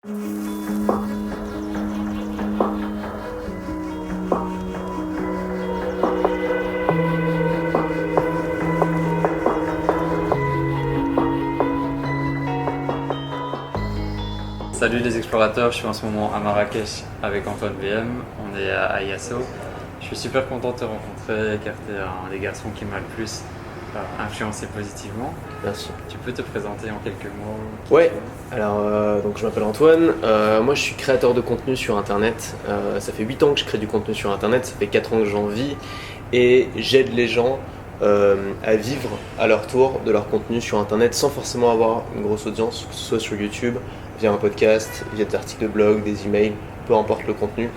Salut les explorateurs, je suis en ce moment à Marrakech avec Antoine VM, on est à Yasso. Je suis super content de te rencontrer car tu es un des garçons qui m'a le plus influencé positivement. Merci. Tu peux te présenter en quelques mots? Ouais, alors donc je m'appelle Antoine, moi je suis créateur de contenu sur internet, ça fait 8 ans que je crée du contenu sur internet, ça fait 4 ans que j'en vis et j'aide les gens à vivre à leur tour de leur contenu sur internet sans forcément avoir une grosse audience, que ce soit sur YouTube, via un podcast, via des articles de blog, des emails, peu importe le contenu,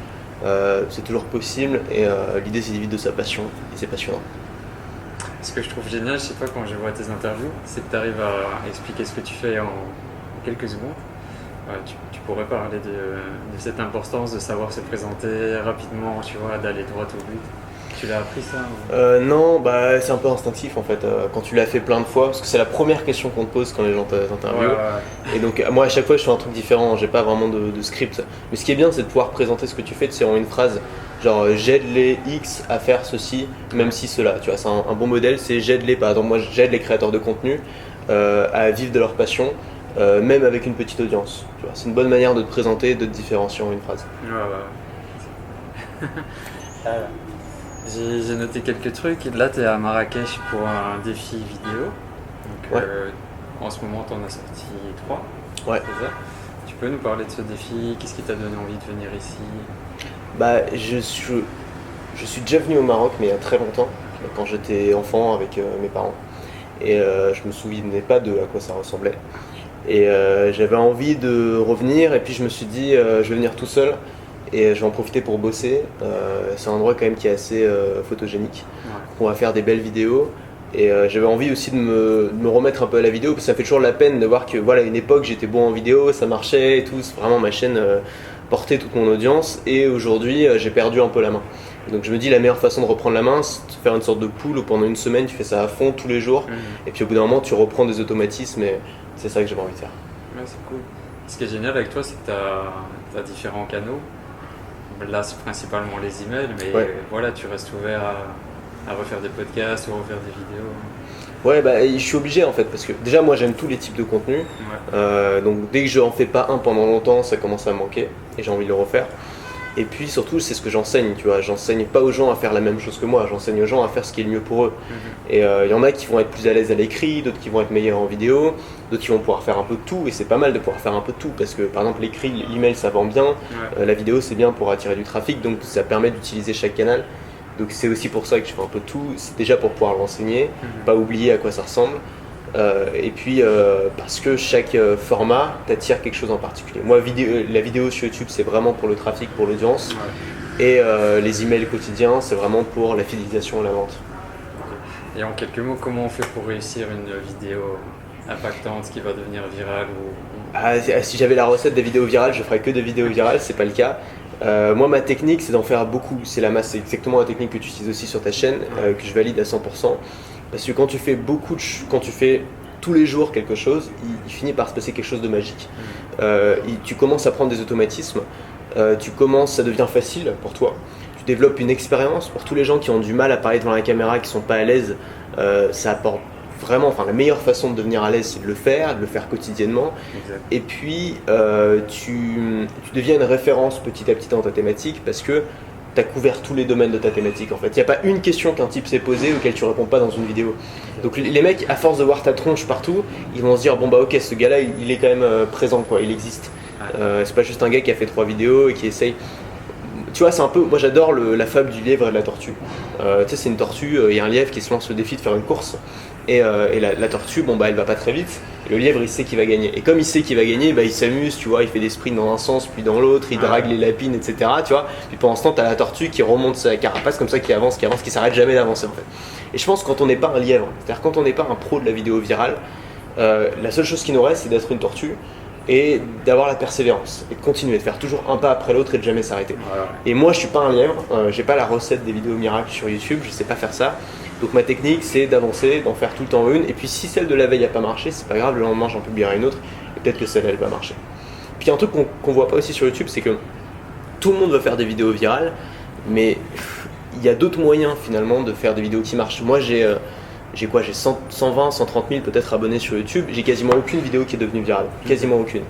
c'est toujours possible et l'idée c'est de vivre de sa passion et c'est passionnant. Ce que je trouve génial chez toi quand je vois tes interviews, c'est que tu arrives à expliquer ce que tu fais en quelques secondes. Tu pourrais parler de cette importance de savoir se présenter rapidement, tu vois, d'aller droit au but. Tu l'as appris ça ou... Non, bah, c'est un peu instinctif en fait, quand tu l'as fait plein de fois, parce que c'est la première question qu'on te pose quand les gens t'interviewent. Ouais. Et donc moi à chaque fois je fais un truc différent, j'ai pas vraiment de script. Mais ce qui est bien c'est de pouvoir présenter ce que tu fais, c'est en une phrase, genre j'aide les X à faire ceci, même si cela. Tu vois, c'est un bon modèle, c'est j'aide les, par exemple moi j'aide les créateurs de contenu à vivre de leur passion, même avec une petite audience. Tu vois, c'est une bonne manière de te présenter, de te différencier en une phrase. Ouais. J'ai noté quelques trucs. Là, tu es à Marrakech pour un défi vidéo. Donc, Ouais. En ce moment, tu en as sorti 3. Ouais. C'est ça. Tu peux nous parler de ce défi? Qu'est-ce qui t'a donné envie de venir ici? Bah, je suis déjà venu au Maroc, mais il y a très longtemps, quand j'étais enfant avec mes parents. Et je me souvenais pas de à quoi ça ressemblait. Et j'avais envie de revenir, et puis je me suis dit, je vais venir tout seul. Et je vais en profiter pour bosser. C'est un endroit quand même qui est assez photogénique. Ouais. On va faire des belles vidéos. Et j'avais envie aussi de me remettre un peu à la vidéo, parce que ça fait toujours la peine de voir que voilà, à une époque j'étais bon en vidéo, ça marchait et tout. C'est vraiment ma chaîne portait toute mon audience. Et aujourd'hui j'ai perdu un peu la main. Donc je me dis la meilleure façon de reprendre la main, c'est de faire une sorte de pool où pendant une semaine tu fais ça à fond tous les jours. Et puis au bout d'un moment tu reprends des automatismes et c'est ça que j'avais envie de faire. Ouais, c'est cool. Ce qui est génial avec toi, c'est que tu as différents canaux. Là, c'est principalement les emails, mais Ouais. voilà, tu restes ouvert à refaire des podcasts ou refaire des vidéos. Ouais, bah, je suis obligé en fait, parce que déjà moi j'aime tous les types de contenus. Ouais. Donc dès que je n'en fais pas un pendant longtemps, ça commence à me manquer et j'ai envie de le refaire. Et puis surtout, c'est ce que j'enseigne, tu vois. J'enseigne pas aux gens à faire la même chose que moi, j'enseigne aux gens à faire ce qui est le mieux pour eux. Et il y en a qui vont être plus à l'aise à l'écrit, d'autres qui vont être meilleurs en vidéo, d'autres qui vont pouvoir faire un peu de tout. Et c'est pas mal de pouvoir faire un peu de tout, parce que par exemple l'écrit, l'email ça vend bien, Ouais. la vidéo c'est bien pour attirer du trafic, donc ça permet d'utiliser chaque canal. Donc c'est aussi pour ça que je fais un peu de tout, c'est déjà pour pouvoir l'enseigner, pas oublier à quoi ça ressemble. Et puis parce que chaque format t'attire quelque chose en particulier. Moi, la vidéo sur YouTube, c'est vraiment pour le trafic, pour l'audience. Ouais. Et les emails quotidiens, c'est vraiment pour la fidélisation et la vente. Et en quelques mots, comment on fait pour réussir une vidéo impactante qui va devenir virale Si j'avais la recette des vidéos virales, je ferais que des vidéos virales, c'est pas le cas. Moi, ma technique, c'est d'en faire beaucoup. C'est c'est exactement la technique que tu utilises aussi sur ta chaîne, que je valide à 100%. Parce que quand tu fais quand tu fais tous les jours quelque chose, il finit par se passer quelque chose de magique. Tu commences à prendre des automatismes, ça devient facile pour toi. Tu développes une expérience. Pour tous les gens qui ont du mal à parler devant la caméra, qui sont pas à l'aise, ça apporte vraiment, enfin la meilleure façon de devenir à l'aise, c'est de le faire quotidiennement. Exact. Et puis tu deviens une référence petit à petit dans ta thématique, parce que tu as couvert tous les domaines de ta thématique en fait. Il n'y a pas une question qu'un type s'est posée auquel tu réponds pas dans une vidéo. Donc les mecs, à force de voir ta tronche partout, ils vont se dire bon bah ok, ce gars-là il est quand même présent quoi, il existe. C'est pas juste un gars qui a fait 3 vidéos et qui essaye. Tu vois, c'est un peu, moi j'adore la fable du lièvre et de la tortue. Tu sais, c'est une tortue, il y a un lièvre qui se lance le défi de faire une course. Et la tortue, bon bah elle va pas très vite. Et le lièvre il sait qu'il va gagner. Et comme il sait qu'il va gagner, bah il s'amuse, tu vois, il fait des sprints dans un sens puis dans l'autre, il drague les lapines, etc. Tu vois. Puis pendant ce temps, t'as la tortue qui remonte sa carapace comme ça, qui avance, qui s'arrête jamais d'avancer en fait. Et je pense que quand on n'est pas un lièvre, c'est-à-dire quand on n'est pas un pro de la vidéo virale, la seule chose qui nous reste c'est d'être une tortue et d'avoir la persévérance et de continuer, de faire toujours un pas après l'autre et de jamais s'arrêter. Voilà. Et moi je suis pas un lièvre, j'ai pas la recette des vidéos miracles sur YouTube, je sais pas faire ça. Donc ma technique c'est d'avancer, d'en faire tout le temps une, et puis si celle de la veille a pas marché, c'est pas grave, le lendemain j'en publierai une autre, et peut-être que celle-là elle va marcher. Puis un truc qu'on voit pas aussi sur YouTube, c'est que tout le monde veut faire des vidéos virales, mais il y a d'autres moyens finalement de faire des vidéos qui marchent. Moi j'ai 120, 130 000 peut-être abonnés sur YouTube, j'ai quasiment aucune vidéo qui est devenue virale, quasiment aucune.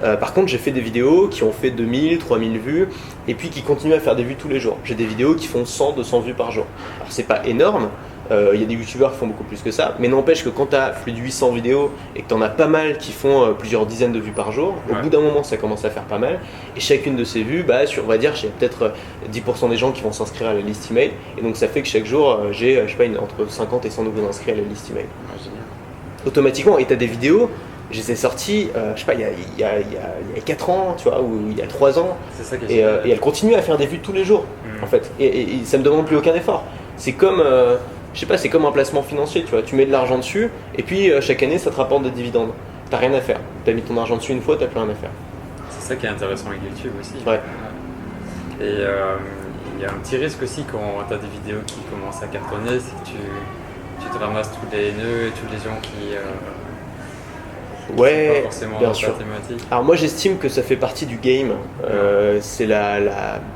Par contre j'ai fait des vidéos qui ont fait 2000, 3000 vues et puis qui continuent à faire des vues tous les jours. J'ai des vidéos qui font 100, 200 vues par jour. Alors c'est pas énorme, il y a des youtubeurs qui font beaucoup plus que ça, mais n'empêche que quand tu as plus de 800 vidéos et que tu en as pas mal qui font plusieurs dizaines de vues par jour, au bout d'un moment ça commence à faire pas mal, et chacune de ces vues, on va dire, j'ai peut-être 10% des gens qui vont s'inscrire à la liste email, et donc ça fait que chaque jour j'ai, je sais pas, entre 50 et 100 nouveaux inscrits à la liste email. Génial. Automatiquement, et tu as des vidéos, je les ai sorties, je sais pas, il y a 4 ans, tu vois, ou il y a 3 ans, C'est ça qui est génial. et elles continuent à faire des vues tous les jours, en fait, et ça me demande plus aucun effort. C'est comme... je sais pas, c'est comme un placement financier, tu vois. Tu mets de l'argent dessus et puis chaque année ça te rapporte des dividendes. T'as rien à faire. T'as mis ton argent dessus une fois, t'as plus rien à faire. C'est ça qui est intéressant avec YouTube aussi. Ouais. Et il y a un petit risque aussi quand tu as des vidéos qui commencent à cartonner, c'est que tu te ramasses tous les haineux et tous les gens qui sont pas forcément bien dans sûr. ta thématique. Alors moi j'estime que ça fait partie du game. C'est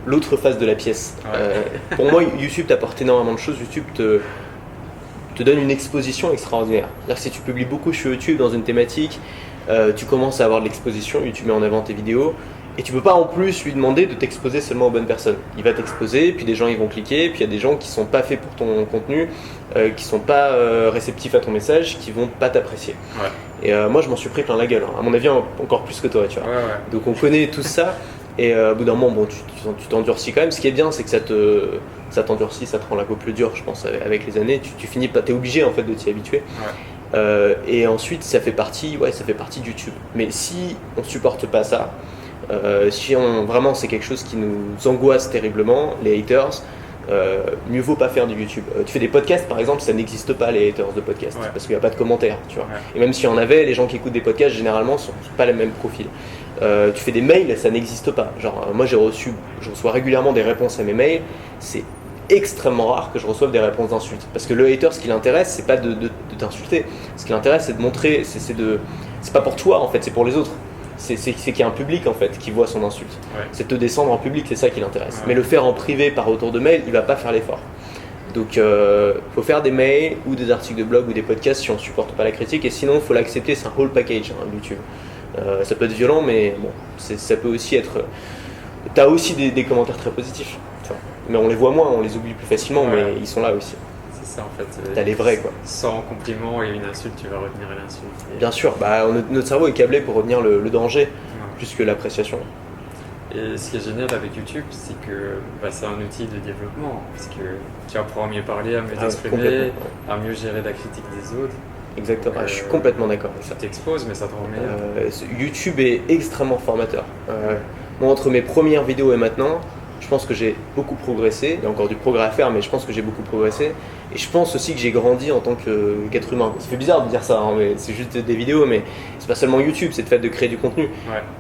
l'autre face de la pièce. Ouais. Pour moi YouTube t'apporte énormément de choses. YouTube te donne une exposition extraordinaire. C'est-à-dire que si tu publies beaucoup sur YouTube dans une thématique, tu commences à avoir de l'exposition, YouTube met en avant tes vidéos, et tu peux pas en plus lui demander de t'exposer seulement aux bonnes personnes. Il va t'exposer, puis des gens ils vont cliquer, puis il y a des gens qui sont pas faits pour ton contenu, qui sont pas réceptifs à ton message, qui vont pas t'apprécier. Ouais. Et moi je m'en suis pris plein la gueule, hein. À mon avis encore plus que toi, tu vois. Ouais. Donc on connaît tout ça, et au bout d'un moment, tu t'endurcis quand même. Ce qui est bien, c'est que ça t'endurcit, ça te rend la peau plus dure, je pense, avec les années. Tu finis pas, t'es obligé en fait de t'y habituer. Et ensuite, ça fait partie de YouTube. Mais si on supporte pas ça, si vraiment c'est quelque chose qui nous angoisse terriblement, les haters, mieux vaut pas faire du YouTube. Tu fais des podcasts par exemple, ça n'existe pas les haters de podcasts, parce qu'il n'y a pas de commentaires, tu vois. Et même s'il y en avait, les gens qui écoutent des podcasts généralement sont pas les mêmes profils. Tu fais des mails, ça n'existe pas. Genre moi je reçois régulièrement des réponses à mes mails, c'est extrêmement rare que je reçoive des réponses d'insultes. Parce que le hater, ce qui l'intéresse, c'est pas de t'insulter. Ce qui l'intéresse, c'est de montrer, c'est pas pour toi en fait, c'est pour les autres. C'est qu'il y a un public en fait qui voit son insulte. C'est de te descendre en public, c'est ça qui l'intéresse. Mais le faire en privé par retour de mail, il va pas faire l'effort. Donc faut faire des mails ou des articles de blog ou des podcasts si on supporte pas la critique, et sinon faut l'accepter, c'est un whole package YouTube. Ça peut être violent, mais bon, ça peut aussi être... T'as aussi des commentaires très positifs, tu vois. Mais on les voit moins, on les oublie plus facilement, mais ils sont là aussi. C'est ça en fait. T'as les vrais quoi. Sans compliment et une insulte, tu vas retenir l'insulte. Bien sûr, notre cerveau est câblé pour retenir le danger plus que l'appréciation. Et ce qui est génial avec YouTube, c'est que c'est un outil de développement, parce que tu apprends à mieux parler, à mieux t'exprimer, à mieux gérer la critique des autres. Exactement, je suis complètement d'accord avec ça. Tu t'exposes, mais ça te rend meilleur. YouTube est extrêmement formateur. Moi, entre mes premières vidéos et maintenant, je pense que j'ai beaucoup progressé. Il y a encore du progrès à faire, mais je pense que j'ai beaucoup progressé. Et je pense aussi que j'ai grandi en tant qu'être humain. Ça fait bizarre de dire ça, hein, mais c'est juste des vidéos, mais c'est pas seulement YouTube, c'est le fait de créer du contenu.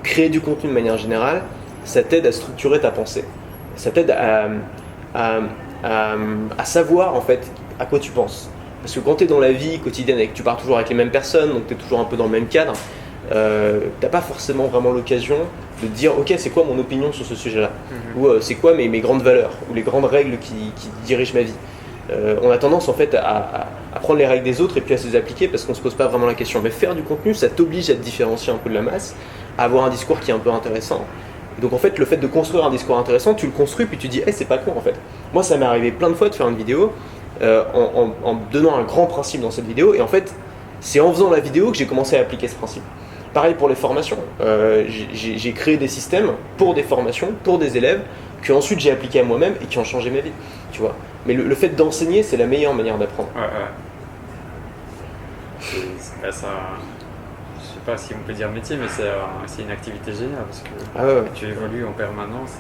Créer du contenu de manière générale, ça t'aide à structurer ta pensée. Ça t'aide à savoir en fait à quoi tu penses. Parce que quand tu es dans la vie quotidienne et que tu pars toujours avec les mêmes personnes, donc tu es toujours un peu dans le même cadre, t'as pas forcément vraiment l'occasion de dire ok, c'est quoi mon opinion sur ce sujet-là, ou c'est quoi mes grandes valeurs ou les grandes règles qui dirigent ma vie. On a tendance en fait à prendre les règles des autres et puis à se les appliquer parce qu'on se pose pas vraiment la question. Mais faire du contenu, ça t'oblige à te différencier un peu de la masse, à avoir un discours qui est un peu intéressant. Et donc en fait, le fait de construire un discours intéressant, tu le construis puis tu dis c'est pas con en fait. Moi, ça m'est arrivé plein de fois de faire une vidéo en donnant un grand principe dans cette vidéo, et en fait, c'est en faisant la vidéo que j'ai commencé à appliquer ce principe. Pareil pour les formations, j'ai créé des systèmes pour des formations, pour des élèves, que ensuite j'ai appliqué à moi-même et qui ont changé ma vie, tu vois. Mais le fait d'enseigner, c'est la meilleure manière d'apprendre. C'est ça, je sais pas si on peut dire métier, mais c'est une activité géniale parce que tu évolues en permanence.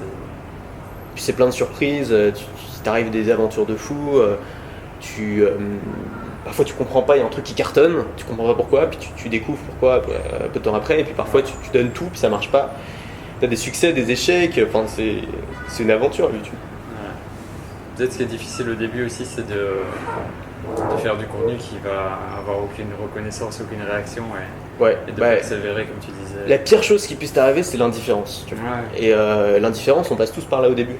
Puis c'est plein de surprises, t'arrives des aventures de fou, parfois tu comprends pas, il y a un truc qui cartonne, tu comprends pas pourquoi, puis tu découvres pourquoi un peu de temps après, et puis parfois tu donnes tout, puis ça marche pas. T'as des succès, des échecs, enfin c'est une aventure YouTube. Peut-être ce qui est difficile au début aussi, c'est de faire du contenu qui va avoir aucune reconnaissance, aucune réaction. Ouais, et de bah, persévérer comme tu disais. la pire chose qui puisse t'arriver, c'est l'indifférence. Tu vois. Ouais. Et l'indifférence, on passe tous par là au début.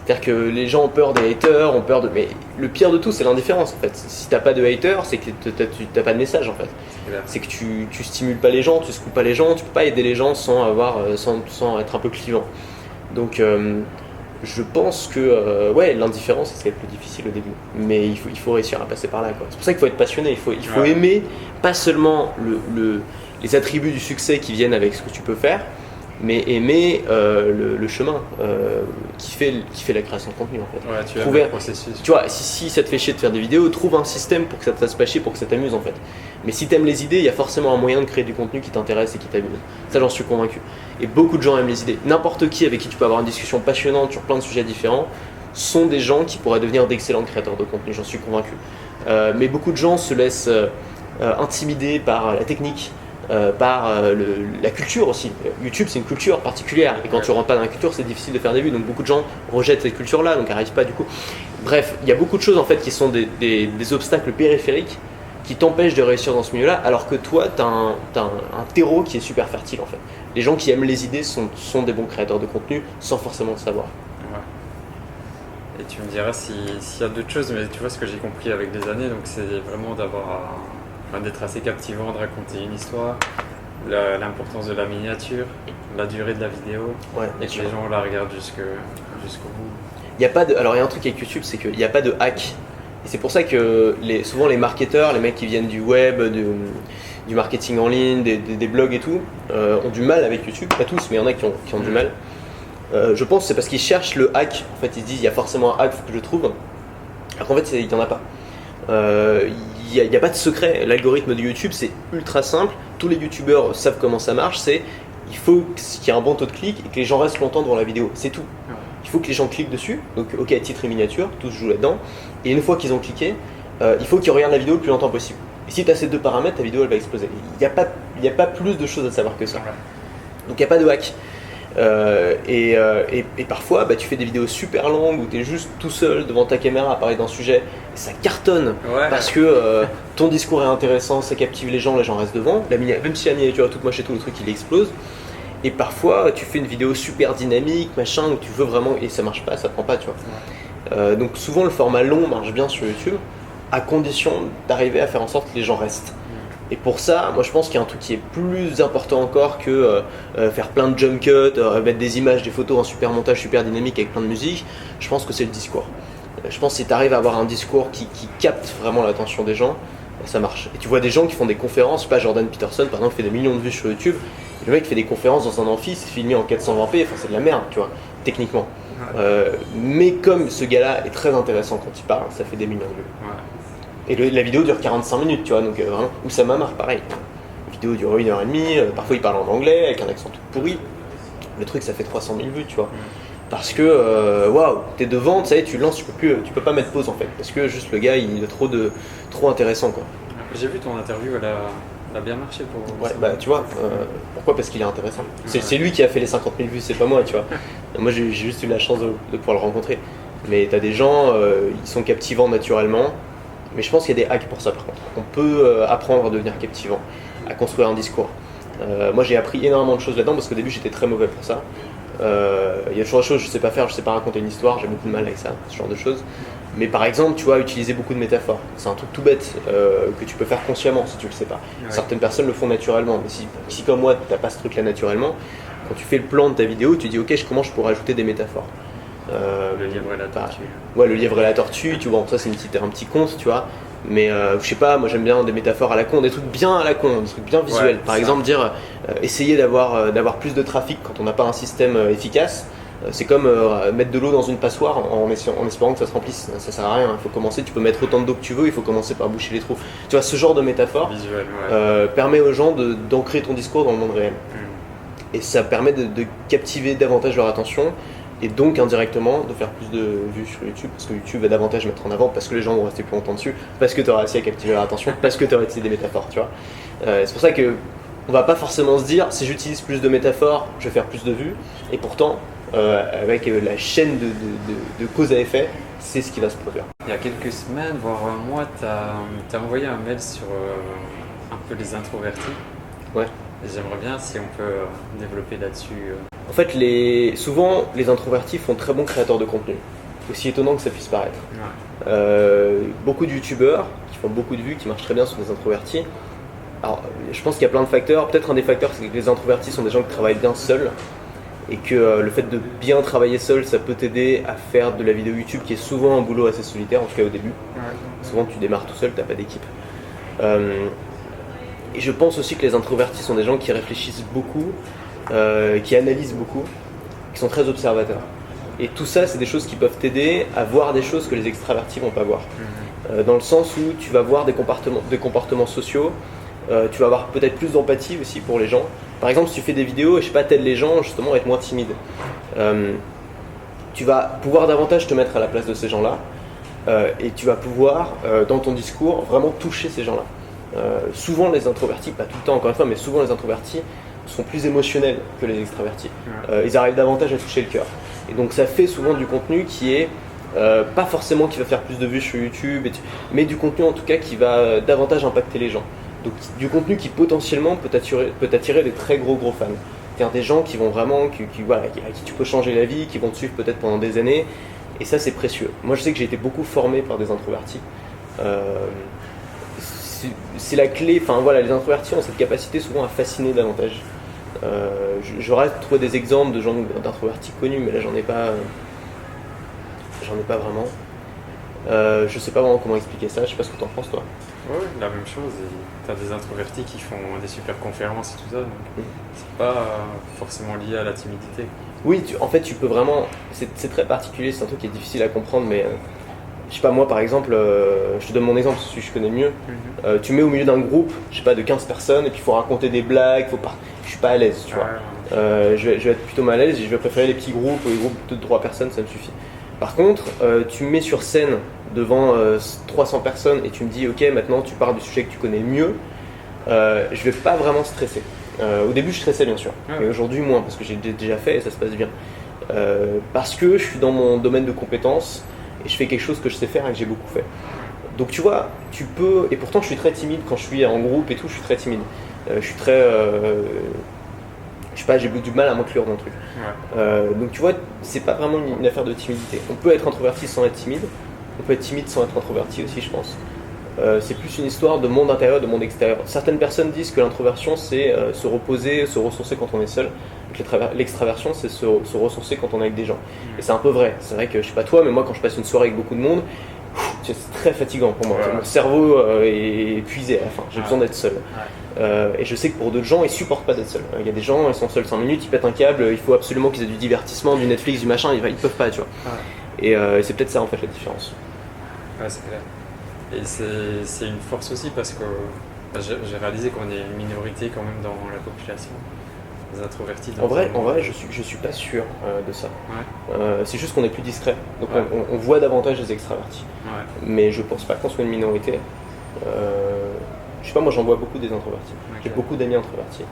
C'est-à-dire que les gens ont peur des haters, ont peur de. Mais le pire de tout, c'est l'indifférence en fait. Si t'as pas de haters, c'est que t'as pas de message en fait. C'est que tu stimules pas les gens, tu secoues pas les gens, tu peux pas aider les gens sans être un peu clivant. Donc je pense que ouais, l'indifférence, c'est ce qui est le plus difficile au début. Mais il faut réussir à passer par là, quoi. C'est pour ça qu'il faut être passionné, il faut aimer pas seulement les attributs du succès qui viennent avec ce que tu peux faire, mais aimer le chemin qui fait la création de contenu en fait. Ouais, tu aimes le processus. Tu vois, si ça te fait chier de faire des vidéos, trouve un système pour que ça te fasse pas chier, pour que ça t'amuse en fait. Mais si t'aimes les idées, il y a forcément un moyen de créer du contenu qui t'intéresse et qui t'amuse. Ça, j'en suis convaincu. Et beaucoup de gens aiment les idées. N'importe qui avec qui tu peux avoir une discussion passionnante sur plein de sujets différents sont des gens qui pourraient devenir d'excellents créateurs de contenu, j'en suis convaincu. Mais beaucoup de gens se laissent intimider par la technique, par la culture aussi. YouTube, c'est une culture particulière et quand tu rentres pas dans la culture, c'est difficile de faire des vues. Donc beaucoup de gens rejettent cette culture-là, donc n'arrivent pas du coup. Bref, il y a beaucoup de choses en fait qui sont des obstacles périphériques qui t'empêchent de réussir dans ce milieu-là, alors que toi, tu as un terreau qui est super fertile en fait. Les gens qui aiment les idées sont des bons créateurs de contenu sans forcément le savoir. Ouais. Et tu me diras s'il y a d'autres choses, mais tu vois ce que j'ai compris avec les années, donc c'est vraiment d'être assez captivant, de raconter une histoire, l'importance de la miniature, la durée de la vidéo, et que les gens la regardent jusqu'au bout. Alors il y a un truc avec YouTube, c'est qu'il n'y a pas de hack. Et c'est pour ça que souvent les marketeurs, les mecs qui viennent du web, du marketing en ligne, des blogs et tout, ont du mal avec YouTube. Pas tous, mais il y en a qui ont du mal. Je pense que c'est parce qu'ils cherchent le hack. En fait, ils se disent il y a forcément un hack, faut que je trouve. Alors qu'en fait, il n'y en a pas. Il n'y a pas de secret. L'algorithme de YouTube, c'est ultra simple. Tous les youtubeurs savent comment ça marche. Il faut qu'il y ait un bon taux de clic et que les gens restent longtemps devant la vidéo. C'est tout. Il faut que les gens cliquent dessus. Donc, ok, titre et miniature, tout se joue là-dedans. Et une fois qu'ils ont cliqué, il faut qu'ils regardent la vidéo le plus longtemps possible. Et si tu as ces deux paramètres, ta vidéo elle va exploser. Il n'y a pas plus de choses à savoir que ça. Donc, il n'y a pas de hack. Et parfois, tu fais des vidéos super longues où tu es juste tout seul devant ta caméra à parler d'un sujet et ça cartonne parce que ton discours est intéressant, ça captive les gens restent devant. Même si la miniature est toute moche et tout, le truc il explose. Et parfois, tu fais une vidéo super dynamique, machin, où tu veux vraiment et ça marche pas, ça prend pas, tu vois. Donc souvent, le format long marche bien sur YouTube à condition d'arriver à faire en sorte que les gens restent. Et pour ça, moi je pense qu'il y a un truc qui est plus important encore que faire plein de jump cuts, mettre des images, des photos, un super montage super dynamique avec plein de musique. Je pense que c'est le discours. Je pense que si tu arrives à avoir un discours qui capte vraiment l'attention des gens, ça marche. Et tu vois des gens qui font des conférences, pas Jordan Peterson par exemple, fait des millions de vues sur YouTube. Et le mec fait des conférences dans un amphi, c'est filmé en 420p, enfin c'est de la merde, tu vois, techniquement. Mais comme ce gars-là est très intéressant quand il parle, ça fait des millions de vues. Et la vidéo dure 45 minutes, tu vois, donc Oussama Mar, pareil. La vidéo dure 1h30, parfois il parle en anglais avec un accent tout pourri. Le truc, ça fait 300 000 vues, tu vois. Parce que, waouh, t'es devant, tu sais, tu lances, tu peux pas mettre pause en fait. Parce que juste le gars, il est trop intéressant, quoi. J'ai vu ton interview, elle a bien marché pour. Ouais, tu vois, pourquoi? Parce qu'il est intéressant. C'est lui qui a fait les 50 000 vues, c'est pas moi, tu vois. Moi, j'ai juste eu la chance de pouvoir le rencontrer. Mais t'as des gens, ils sont captivants naturellement. Mais je pense qu'il y a des hacks pour ça par contre. On peut apprendre à devenir captivant, à construire un discours. Moi j'ai appris énormément de choses là-dedans parce qu'au début j'étais très mauvais pour ça. Il y a toujours des choses que je sais pas faire, je sais pas raconter une histoire, j'ai beaucoup de mal avec ça, ce genre de choses. Mais par exemple, tu vois, utiliser beaucoup de métaphores. C'est un truc tout bête que tu peux faire consciemment si tu le sais pas. Certaines personnes le font naturellement, mais si comme moi t'as pas ce truc là naturellement, quand tu fais le plan de ta vidéo, tu dis ok, comment je pourrais ajouter des métaphores. Le lièvre et la tortue. Ouais, le lièvre et la tortue, tu vois, ça c'est un petit conte, tu vois. Mais je sais pas, moi j'aime bien des métaphores à la con, des trucs bien à la con, des trucs bien visuels. Par exemple, dire essayer d'avoir plus de trafic quand on n'a pas un système efficace. C'est comme mettre de l'eau dans une passoire en espérant que ça se remplisse. Ça sert à rien, il faut commencer, tu peux mettre autant d'eau que tu veux, il faut commencer par boucher les trous. Tu vois, ce genre de métaphore permet aux gens d'ancrer ton discours dans le monde réel. Et ça permet de captiver davantage leur attention. Et donc indirectement de faire plus de vues sur YouTube parce que YouTube va davantage mettre en avant parce que les gens vont rester plus longtemps dessus, parce que tu auras réussi à captiver leur attention, parce que tu auras utilisé des métaphores, tu vois. C'est pour ça que on va pas forcément se dire si j'utilise plus de métaphores, je vais faire plus de vues, et pourtant avec la chaîne de cause à effet, c'est ce qui va se produire. Il y a quelques semaines, voire un mois, tu as envoyé un mail sur un peu les introvertis. Ouais. Et j'aimerais bien si on peut développer là-dessus. En fait, souvent, les introvertis font très bons créateurs de contenu. Aussi étonnant que ça puisse paraître. Beaucoup de youtubeurs qui font beaucoup de vues, qui marchent très bien, sont des introvertis. Alors, je pense qu'il y a plein de facteurs. Peut-être un des facteurs, c'est que les introvertis sont des gens qui travaillent bien seuls. Et que le fait de bien travailler seul, ça peut t'aider à faire de la vidéo YouTube, qui est souvent un boulot assez solitaire, en tout cas au début. Souvent, tu démarres tout seul, t'as pas d'équipe. Et je pense aussi que les introvertis sont des gens qui réfléchissent beaucoup, qui analysent beaucoup, qui sont très observateurs. Et tout ça, c'est des choses qui peuvent t'aider à voir des choses que les extravertis vont pas voir. Dans le sens où tu vas voir des comportements sociaux, tu vas avoir peut-être plus d'empathie aussi pour les gens. Par exemple, si tu fais des vidéos et je sais pas, t'aides les gens justement à être moins timides, tu vas pouvoir davantage te mettre à la place de ces gens-là et tu vas pouvoir, dans ton discours, vraiment toucher ces gens-là. Souvent les introvertis, pas tout le temps encore une fois, mais souvent les introvertis sont plus émotionnels que les extravertis. Ils arrivent davantage à toucher le cœur. Et donc ça fait souvent du contenu qui est pas forcément qui va faire plus de vues sur YouTube, mais du contenu en tout cas qui va davantage impacter les gens. Donc du contenu qui potentiellement peut attirer des très gros fans. C'est-à-dire des gens qui vont vraiment, à qui tu peux changer la vie, qui vont te suivre peut-être pendant des années. Et ça c'est précieux. Moi je sais que j'ai été beaucoup formé par des introvertis. C'est la clé, enfin voilà, les introvertis ont cette capacité souvent à fasciner davantage. J'aurais trouvé des exemples de gens d'introvertis connus, mais là j'en ai pas vraiment. Je sais pas vraiment comment expliquer ça, je sais pas ce que t'en penses toi. Oui, la même chose. Tu as des introvertis qui font des super conférences et tout ça, donc c'est pas forcément lié à la timidité. Oui, en fait tu peux vraiment, c'est très particulier, c'est un truc qui est difficile à comprendre, mais je sais pas, moi par exemple, je te donne mon exemple, celui que je connais mieux. Tu mets au milieu d'un groupe, je sais pas, de 15 personnes, et puis il faut raconter des blagues, je suis pas à l'aise, tu vois. Je vais être plutôt mal à l'aise, et je vais préférer les petits groupes, ou les groupes de 3 personnes, ça me suffit. Par contre, tu me mets sur scène devant 300 personnes, et tu me dis, ok, maintenant tu parles du sujet que tu connais mieux, je vais pas vraiment stresser. Au début je stressais bien sûr, mais aujourd'hui moins, parce que j'ai déjà fait et ça se passe bien. Parce que je suis dans mon domaine de compétences, et je fais quelque chose que je sais faire et que j'ai beaucoup fait. Donc tu vois, tu peux, et pourtant je suis très timide quand je suis en groupe et tout, je suis très timide. Je suis très, je sais pas, j'ai du mal à m'inclure dans le truc. Donc tu vois, c'est pas vraiment une affaire de timidité. On peut être introverti sans être timide, on peut être timide sans être introverti aussi, je pense. C'est plus une histoire de monde intérieur, de monde extérieur. Certaines personnes disent que l'introversion c'est se reposer, se ressourcer quand on est seul. L'extraversion c'est se ressourcer quand on est avec des gens. Et c'est un peu vrai. C'est vrai que je sais pas toi, mais moi quand je passe une soirée avec beaucoup de monde, c'est très fatigant pour moi. Mon cerveau est épuisé à la fin. J'ai besoin d'être seul. Et je sais que pour d'autres gens, ils supportent pas d'être seuls. Il y a des gens, ils sont seuls 5 minutes, ils pètent un câble, il faut absolument qu'ils aient du divertissement, du Netflix, du machin, ils peuvent pas, tu vois. Et c'est peut-être ça en fait la différence. Ouais, c'est clair. Et c'est une force aussi parce que j'ai réalisé qu'on est une minorité quand même dans la population. Les introvertis. En vrai, je suis pas sûr de ça. C'est juste qu'on est plus discret. Donc on voit davantage les extravertis. Mais je pense pas qu'on soit une minorité. Je sais pas, moi j'en vois beaucoup des introvertis. J'ai beaucoup d'amis introvertis.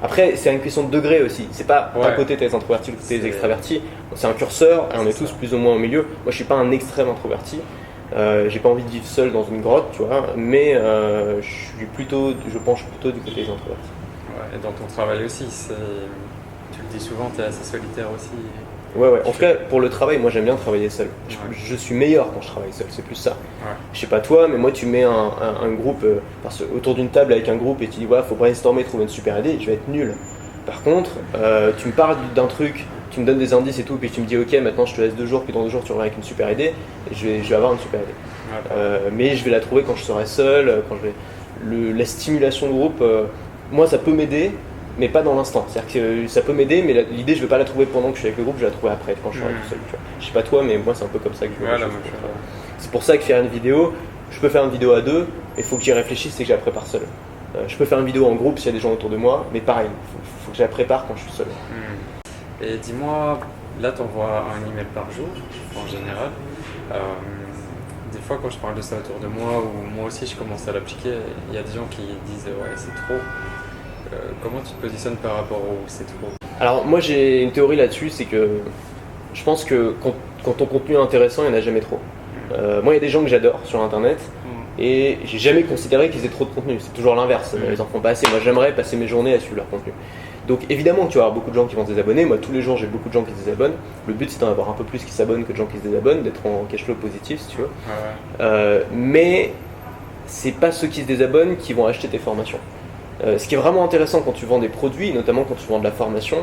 Après, c'est une question de degré aussi. C'est pas d'un côté t'es introverti ou t'es extraverti. C'est un curseur et on est tous plus ou moins au milieu. Moi je suis pas un extrême introverti. J'ai pas envie de vivre seul dans une grotte, tu vois. Mais je penche plutôt du côté des introvertis. Et dans ton travail aussi, tu le dis souvent, tu es assez solitaire aussi. Ouais. En tout cas, pour le travail, moi j'aime bien travailler seul. Je suis meilleur quand je travaille seul, c'est plus ça. Je sais pas toi, mais moi tu mets un groupe autour d'une table avec un groupe et tu dis ouais, faut brainstormer, trouver une super idée, je vais être nul. Par contre, tu me parles d'un truc, tu me donnes des indices et tout, puis tu me dis ok, maintenant je te laisse 2 jours, puis dans 2 jours tu reviens avec une super idée, et je vais avoir une super idée. Mais je vais la trouver quand je serai seul, la stimulation de groupe. Moi, ça peut m'aider, mais pas dans l'instant. C'est-à-dire que ça peut m'aider, mais l'idée, je vais pas la trouver pendant que je suis avec le groupe, je vais la trouver après, quand je serai tout seul. Tu vois. Je sais pas toi, mais moi, c'est un peu comme ça que je veux. C'est pour ça que faire une vidéo, je peux faire une vidéo à 2, mais il faut que j'y réfléchisse et que je la prépare seul. Je peux faire une vidéo en groupe s'il y a des gens autour de moi, mais pareil, faut que je la prépare quand je suis seul. Et dis-moi, là, tu envoies un email par jour, en général. Des fois, quand je parle de ça autour de moi, ou moi aussi je commence à l'appliquer, il y a des gens qui disent ouais, c'est trop. Comment tu te positionnes par rapport au c'est trop? Alors moi j'ai une théorie là-dessus, c'est que je pense que quand ton contenu est intéressant, il n'y en a jamais trop. Moi il y a des gens que j'adore sur internet et j'ai jamais considéré qu'ils aient trop de contenu. C'est toujours l'inverse, ils en font pas assez. Moi j'aimerais passer mes journées à suivre leur contenu. Donc évidemment tu vas avoir beaucoup de gens qui vont se désabonner. Moi tous les jours j'ai beaucoup de gens qui se désabonnent. Le but c'est d'en avoir un peu plus qui s'abonnent que de gens qui se désabonnent, d'être en cash flow positif si tu veux. Mais c'est pas ceux qui se désabonnent qui vont acheter tes formations. Ce qui est vraiment intéressant quand tu vends des produits, notamment quand tu vends de la formation,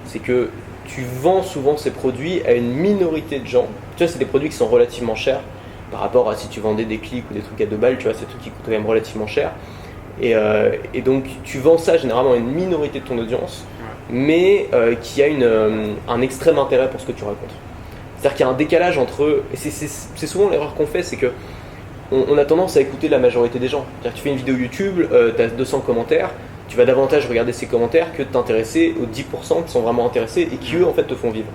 c'est que tu vends souvent ces produits à une minorité de gens. Tu vois, c'est des produits qui sont relativement chers par rapport à si tu vendais des clics ou des trucs à 2 balles, tu vois, c'est des trucs qui coûtent quand même relativement cher. Et donc tu vends ça généralement à une minorité de ton audience, mais qui a un extrême intérêt pour ce que tu racontes. C'est-à-dire qu'il y a un décalage entre... Et c'est souvent l'erreur qu'on fait, c'est que on a tendance à écouter la majorité des gens. C'est-à-dire que tu fais une vidéo YouTube, tu as 200 commentaires, tu vas davantage regarder ces commentaires que de t'intéresser aux 10% qui sont vraiment intéressés et qui eux en fait te font vivre.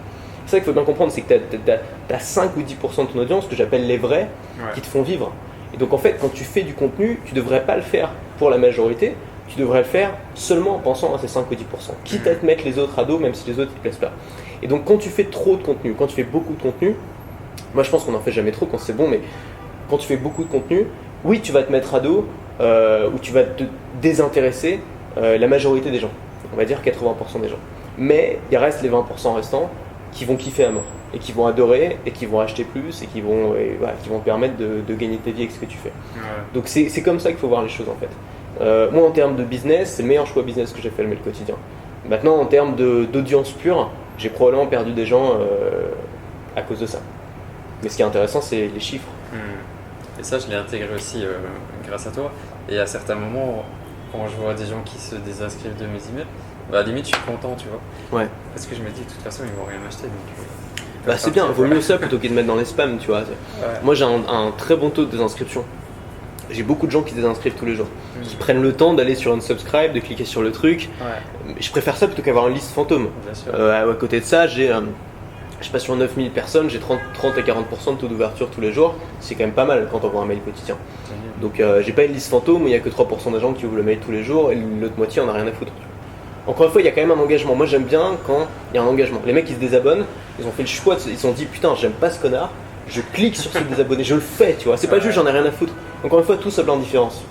C'est ça qu'il faut bien comprendre, c'est que tu as 5 ou 10% de ton audience, que j'appelle les vrais, qui te font vivre. Et donc en fait, quand tu fais du contenu, tu ne devrais pas le faire pour la majorité, tu devrais le faire seulement en pensant à ces 5 ou 10%, quitte à te mettre les autres à dos, même si les autres ne te plaisent pas. Et donc quand tu fais trop de contenu, quand tu fais beaucoup de contenu, moi je pense qu'on n'en fait jamais trop quand c'est bon, mais quand tu fais beaucoup de contenu, oui tu vas te mettre à dos, ou tu vas te désintéresser la majorité des gens, on va dire 80% des gens. Mais il reste les 20% restants qui vont kiffer à mort, et qui vont adorer, et qui vont acheter plus, et qui vont permettre de gagner ta vie avec ce que tu fais. Donc c'est comme ça qu'il faut voir les choses en fait. Moi en termes de business, c'est le meilleur choix business que j'ai fait le quotidien. Maintenant en termes d'audience pure, j'ai probablement perdu des gens à cause de ça. Mais ce qui est intéressant c'est les chiffres. Et ça je l'ai intégré aussi grâce à toi. Et à certains moments, quand je vois des gens qui se désinscrivent de mes emails, à la limite je suis content, tu vois. Ouais. Parce que je me dis de toute façon ils vont rien acheter. Donc, c'est bien, vaut mieux ça plutôt que de mettre dans les spams, tu vois. Moi j'ai un très bon taux de désinscription. J'ai beaucoup de gens qui se désinscrivent tous les jours, qui prennent le temps d'aller sur unsubscribe, de cliquer sur le truc. Je préfère ça plutôt qu'avoir une liste fantôme. À côté de ça, j'ai je sais pas, sur 9000 personnes, j'ai 30 à 40% de taux d'ouverture tous les jours. C'est quand même pas mal quand on voit un mail quotidien. Donc j'ai pas une liste fantôme où il y a que 3% des gens qui ouvrent le mail tous les jours et l'autre moitié en a rien à foutre. Encore une fois, il y a quand même un engagement. Moi j'aime bien quand il y a un engagement. Les mecs qui se désabonnent, ils ont fait le choix, ils se sont dit putain j'aime pas ce connard, je clique sur ce désabonner, je le fais, tu vois. C'est pas juste j'en ai rien à foutre. Encore une fois, tout ça de l'indifférence.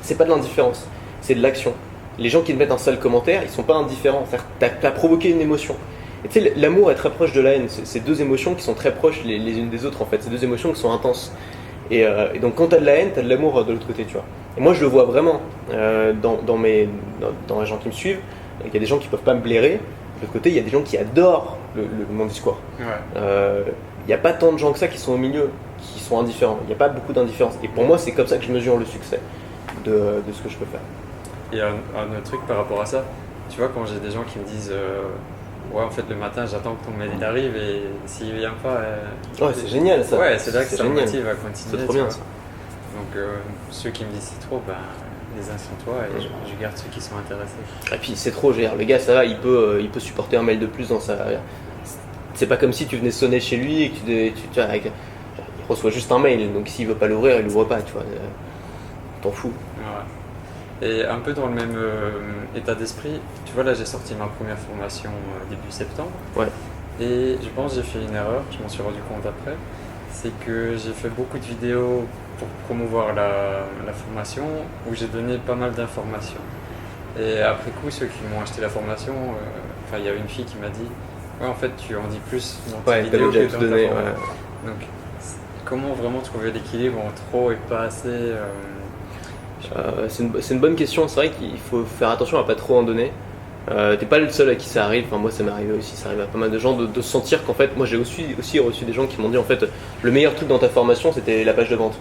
C'est pas de l'indifférence, c'est de l'action. Les gens qui te mettent un sale commentaire, ils sont pas indifférents. T'as provoqué une émotion. Et tu sais, l'amour est très proche de la haine. C'est deux émotions qui sont très proches les unes des autres en fait. C'est deux émotions qui sont intenses. Et donc quand t'as de la haine, t'as de l'amour de l'autre côté, tu vois. Et moi je le vois vraiment dans les gens qui me suivent. Il y a des gens qui peuvent pas me blairer. De l'autre côté, il y a des gens qui adorent mon discours. Il n'y a pas tant de gens que ça qui sont au milieu, qui sont indifférents. Il n'y a pas beaucoup d'indifférence. Et pour moi, c'est comme ça que je mesure le succès de ce que je peux faire. Et un autre truc par rapport à ça, tu vois, quand j'ai des gens qui me disent ouais, en fait, le matin, j'attends que ton mail arrive et s'il vient pas. Ouais, c'est génial ça. Ouais, c'est là que ça me motive à continuer. C'est trop bien ça. Donc, ceux qui me disent c'est trop, désinscris-toi et je garde ceux qui sont intéressés. Et puis c'est trop, le gars, ça va, il peut supporter un mail de plus dans sa. C'est pas comme si tu venais sonner chez lui et que il reçoit juste un mail, donc s'il veut pas l'ouvrir, il l'ouvre pas, tu vois. T'en fous. Ouais. Et un peu dans le même état d'esprit, tu vois, là j'ai sorti ma première formation début septembre. Ouais. Et je pense que j'ai fait une erreur, je m'en suis rendu compte après. C'est que j'ai fait beaucoup de vidéos pour promouvoir la formation où j'ai donné pas mal d'informations. Et après coup, ceux qui m'ont acheté la formation, il y a une fille qui m'a dit ouais, en fait, tu en dis plus dans tes vidéos que dans ta formation. Donc, comment vraiment trouver l'équilibre entre trop et pas assez c'est une bonne question. C'est vrai qu'il faut faire attention à pas trop en donner. T'es pas le seul à qui ça arrive. Enfin, moi, ça m'est arrivé aussi. Ça arrive à pas mal de gens de sentir qu'en fait, moi, j'ai aussi reçu des gens qui m'ont dit en fait, le meilleur truc dans ta formation, c'était la page de vente.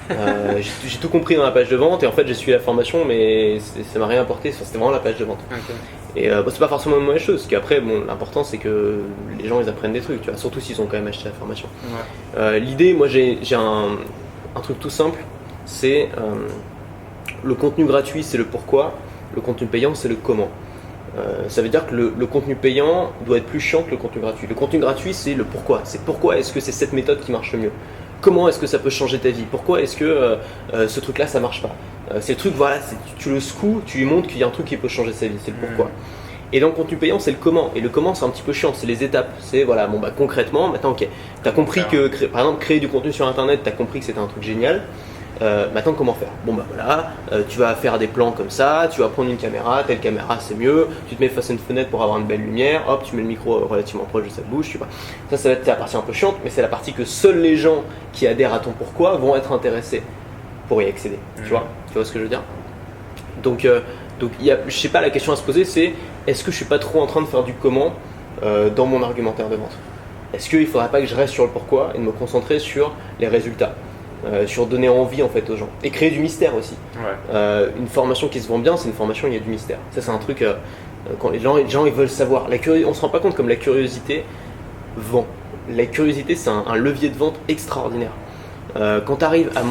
J'ai tout compris dans la page de vente et en fait, j'ai suivi la formation, mais ça m'a rien apporté. C'était vraiment la page de vente. Okay. Et c'est pas forcément une mauvaise chose. Parce qu'après, l'important, c'est que les gens ils apprennent des trucs. Tu vois, surtout s'ils ont quand même acheté la formation. Ouais. L'idée, moi, j'ai un truc tout simple. C'est le contenu gratuit, c'est le pourquoi. Le contenu payant, c'est le comment. Ça veut dire que le contenu payant doit être plus chiant que le contenu gratuit. Le contenu gratuit, c'est le pourquoi. C'est pourquoi est-ce que c'est cette méthode qui marche le mieux. Comment est-ce que ça peut changer ta vie. Pourquoi est-ce que ce truc-là, ça marche pas. C'est le truc, voilà, tu le secoues, tu lui montres qu'il y a un truc qui peut changer sa vie. C'est le pourquoi. Et dans le contenu payant, c'est le comment. Et le comment, c'est un petit peu chiant. C'est les étapes. C'est voilà, concrètement, maintenant, ok. T'as compris que, par exemple, créer du contenu sur Internet, t'as compris que c'était un truc génial. Maintenant, comment faire? Bon, bah voilà, tu vas faire des plans comme ça, tu vas prendre une caméra, telle caméra c'est mieux, tu te mets face à une fenêtre pour avoir une belle lumière, hop, tu mets le micro relativement proche de sa bouche, tu vois. Ça va être la partie un peu chiante, mais c'est la partie que seuls les gens qui adhèrent à ton pourquoi vont être intéressés pour y accéder. Tu vois ce que je veux dire? Donc je sais pas, la question à se poser, c'est est-ce que je suis pas trop en train de faire du comment dans mon argumentaire de vente? Est-ce qu'il faudrait pas que je reste sur le pourquoi et de me concentrer sur les résultats? Sur donner envie en fait aux gens et créer du mystère aussi. Une formation qui se vend bien, c'est une formation où il y a du mystère. Ça c'est un truc quand les gens ils veulent savoir. On se rend pas compte comme la curiosité vend. La curiosité c'est un levier de vente extraordinaire. Quand tu arrives à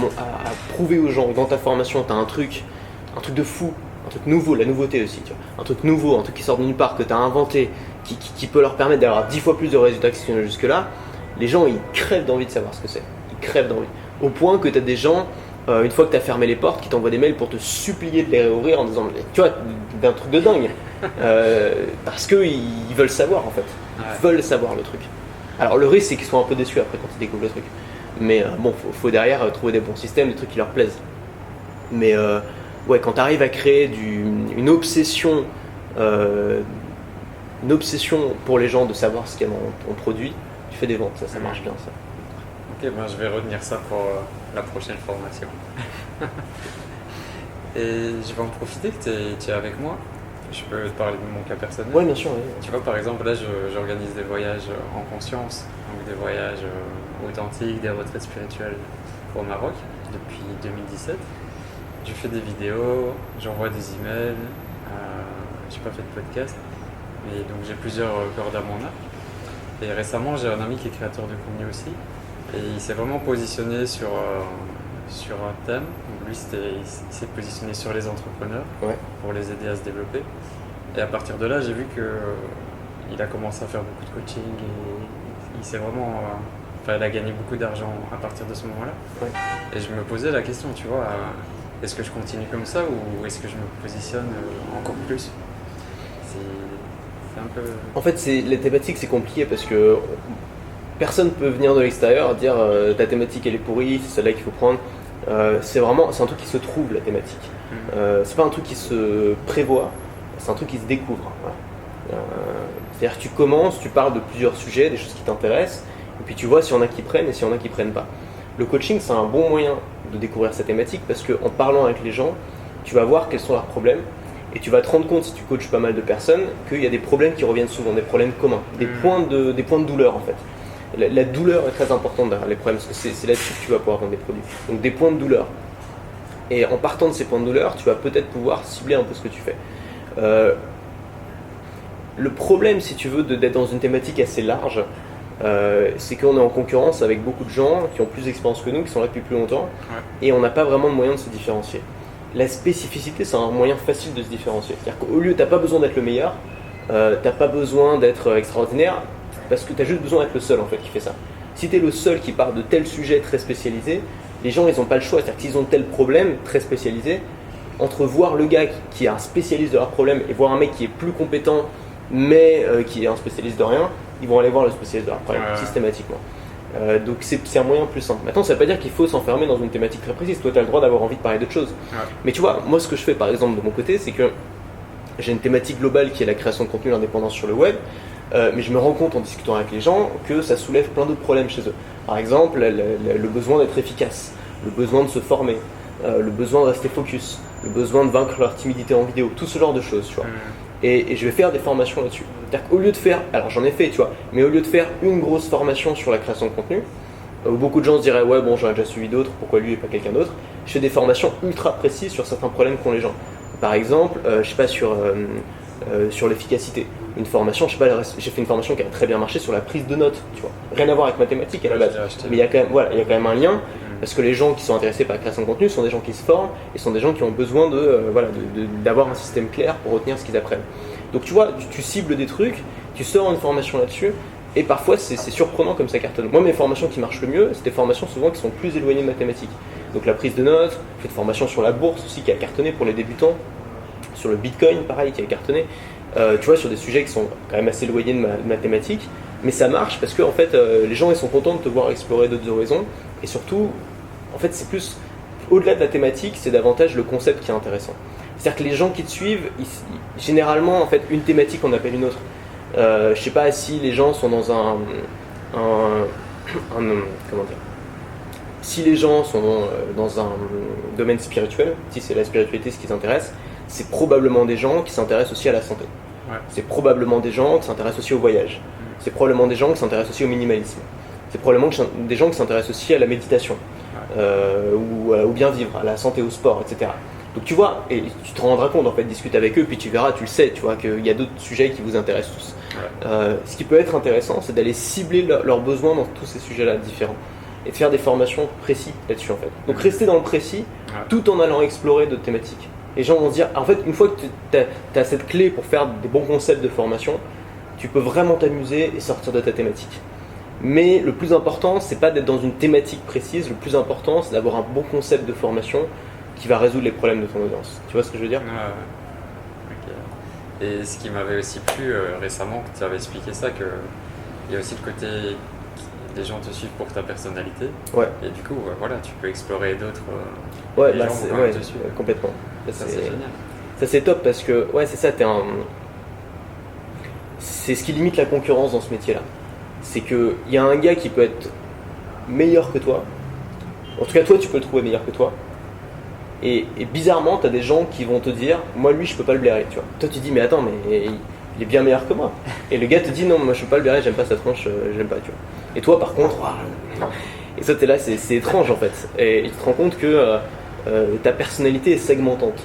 prouver aux gens que dans ta formation tu as un truc de fou, un truc nouveau, la nouveauté aussi, tu vois, un truc nouveau, un truc qui sort de nulle part que tu as inventé, qui peut leur permettre d'avoir 10 fois plus de résultats que ce qu'il y en a jusque là, les gens ils crèvent d'envie de savoir ce que c'est. Ils crèvent d'envie. Au point que tu as des gens, une fois que tu as fermé les portes, qui t'envoient des mails pour te supplier de les réouvrir en disant, tu vois, d'un truc de dingue. Parce qu'ils veulent savoir en fait. Ils veulent savoir le truc. Alors le risque c'est qu'ils soient un peu déçus après quand ils découvrent le truc. Mais bon, faut derrière trouver des bons systèmes, des trucs qui leur plaisent. Mais ouais, quand tu arrives à créer une obsession pour les gens de savoir ce qu'il y a dans ton produit, tu fais des ventes, ça marche bien ça. Ok, ben je vais retenir ça pour la prochaine formation. Et je vais en profiter que tu es avec moi. Je peux te parler de mon cas personnel. Oui, bien sûr. Oui. Tu vois, par exemple, là, j'organise des voyages en conscience, donc des voyages authentiques, des retraites spirituelles au Maroc depuis 2017. Je fais des vidéos, j'envoie des emails, j'ai pas fait de podcast, mais donc j'ai plusieurs cordes à mon arc. Et récemment, j'ai un ami qui est créateur de contenu aussi. Et il s'est vraiment positionné sur un thème. Donc lui, il s'est positionné sur les entrepreneurs pour les aider à se développer. Et à partir de là, j'ai vu qu'il a commencé à faire beaucoup de coaching et il s'est vraiment... il a gagné beaucoup d'argent à partir de ce moment-là. Ouais. Et je me posais la question, tu vois, est-ce que je continue comme ça ou est-ce que je me positionne encore plus? C'est un peu... En fait, les thématiques, c'est compliqué parce que personne peut venir de l'extérieur dire ta thématique elle est pourrie, c'est celle-là qu'il faut prendre. C'est un truc qui se trouve, la thématique. C'est pas un truc qui se prévoit, c'est un truc qui se découvre. Voilà. C'est-à-dire que tu commences, tu parles de plusieurs sujets, des choses qui t'intéressent, et puis tu vois s'il y en a qui prennent et s'il y en a qui prennent pas. Le coaching, c'est un bon moyen de découvrir sa thématique parce qu'en parlant avec les gens, tu vas voir quels sont leurs problèmes et tu vas te rendre compte, si tu coaches pas mal de personnes, qu'il y a des problèmes qui reviennent souvent, des problèmes communs, des points de douleur en fait. La douleur est très importante derrière les problèmes parce que c'est là-dessus que tu vas pouvoir vendre des produits. Donc des points de douleur. Et en partant de ces points de douleur, tu vas peut-être pouvoir cibler un peu ce que tu fais. Le problème, si tu veux, d'être dans une thématique assez large, c'est qu'on est en concurrence avec beaucoup de gens qui ont plus d'expérience que nous, qui sont là depuis plus longtemps, et on n'a pas vraiment de moyen de se différencier. La spécificité, c'est un moyen facile de se différencier. C'est-à-dire qu'au lieu, tu n'as pas besoin d'être le meilleur, tu n'as pas besoin d'être extraordinaire, parce que tu as juste besoin d'être le seul en fait qui fait ça. Si tu es le seul qui parle de tel sujet très spécialisé, les gens ils n'ont pas le choix. C'est-à-dire qu'ils ont tel problème très spécialisé, entre voir le gars qui est un spécialiste de leur problème et voir un mec qui est plus compétent mais qui est un spécialiste de rien, ils vont aller voir le spécialiste de leur problème systématiquement. Donc c'est un moyen plus simple. Maintenant ça ne veut pas dire qu'il faut s'enfermer dans une thématique très précise. Toi tu as le droit d'avoir envie de parler d'autre chose. Mais tu vois, moi ce que je fais par exemple de mon côté, c'est que j'ai une thématique globale qui est la création de contenu, l'indépendance sur le web. Mais je me rends compte en discutant avec les gens que ça soulève plein d'autres problèmes chez eux. Par exemple, le besoin d'être efficace, le besoin de se former, le besoin de rester focus, le besoin de vaincre leur timidité en vidéo, tout ce genre de choses, tu vois. Et je vais faire des formations là-dessus. C'est-à-dire qu'au lieu de faire, alors j'en ai fait, tu vois, mais au lieu de faire une grosse formation sur la création de contenu, où beaucoup de gens se diraient ouais bon j'en ai déjà suivi d'autres, pourquoi lui et pas quelqu'un d'autre, je fais des formations ultra précises sur certains problèmes qu'ont les gens. Par exemple, je sais pas, sur l'efficacité. Une formation, je sais pas, j'ai fait une formation qui a très bien marché sur la prise de notes, tu vois. Rien à voir avec mathématiques à la base. Mais il y a quand même un lien, parce que les gens qui sont intéressés par la création de contenu sont des gens qui se forment et sont des gens qui ont besoin d'avoir un système clair pour retenir ce qu'ils apprennent. Donc tu vois, tu cibles des trucs, tu sors une formation là-dessus, et parfois c'est surprenant comme ça cartonne. Moi mes formations qui marchent le mieux, c'est des formations souvent qui sont plus éloignées de mathématiques. Donc la prise de notes, j'ai fait une formation sur la bourse aussi qui a cartonné pour les débutants, sur le bitcoin pareil qui a cartonné. Tu vois, sur des sujets qui sont quand même assez éloignés de mathématiques, mais ça marche parce que en fait, les gens ils sont contents de te voir explorer d'autres horizons, et surtout, en fait, c'est plus au-delà de la thématique, c'est davantage le concept qui est intéressant. C'est-à-dire que les gens qui te suivent, généralement, en fait, une thématique on appelle une autre. Je sais pas si les gens sont dans comment dire, si les gens sont dans un domaine spirituel, si c'est la spiritualité ce qui les intéresse, c'est probablement des gens qui s'intéressent aussi à la santé. Ouais. C'est probablement des gens qui s'intéressent aussi au voyage. C'est probablement des gens qui s'intéressent aussi au minimalisme. C'est probablement des gens qui s'intéressent aussi à la méditation, ou au bien vivre, à la santé, au sport, etc. Donc tu vois, et tu te rendras compte en fait, discute avec eux, puis tu verras, tu le sais, tu vois, qu'il y a d'autres sujets qui vous intéressent tous. Ce qui peut être intéressant, c'est d'aller cibler leurs besoins dans tous ces sujets-là différents et de faire des formations précises là-dessus en fait. Donc rester dans le précis, tout en allant explorer d'autres thématiques. Les gens vont se dire, en fait, une fois que tu as cette clé pour faire des bons concepts de formation, tu peux vraiment t'amuser et sortir de ta thématique. Mais le plus important, c'est pas d'être dans une thématique précise, le plus important, c'est d'avoir un bon concept de formation qui va résoudre les problèmes de ton audience. Tu vois ce que je veux dire ? Okay. Et ce qui m'avait aussi plu récemment, quand tu avais expliqué ça, qu'il y a aussi le côté les gens te suivent pour ta personnalité. Ouais. Et du coup, voilà, tu peux explorer d'autres. Ouais, les gens vont te suivre. Complètement. Ça, c'est génial. Ça, c'est top parce que, ouais, c'est ça, c'est ce qui limite la concurrence dans ce métier-là. C'est qu'il y a un gars qui peut être meilleur que toi. En tout cas, toi, tu peux le trouver meilleur que toi. Et bizarrement, tu as des gens qui vont te dire, moi, lui, je peux pas le blairer. Tu vois. Toi, tu dis, mais attends, mais il est bien meilleur que moi. Et le gars te dit, non, moi, je peux pas le blairer, j'aime pas sa tronche, j'aime pas. Tu vois. Et toi, par contre, et ça, t'es là, c'est étrange en fait. Et tu te rends compte que ta personnalité est segmentante.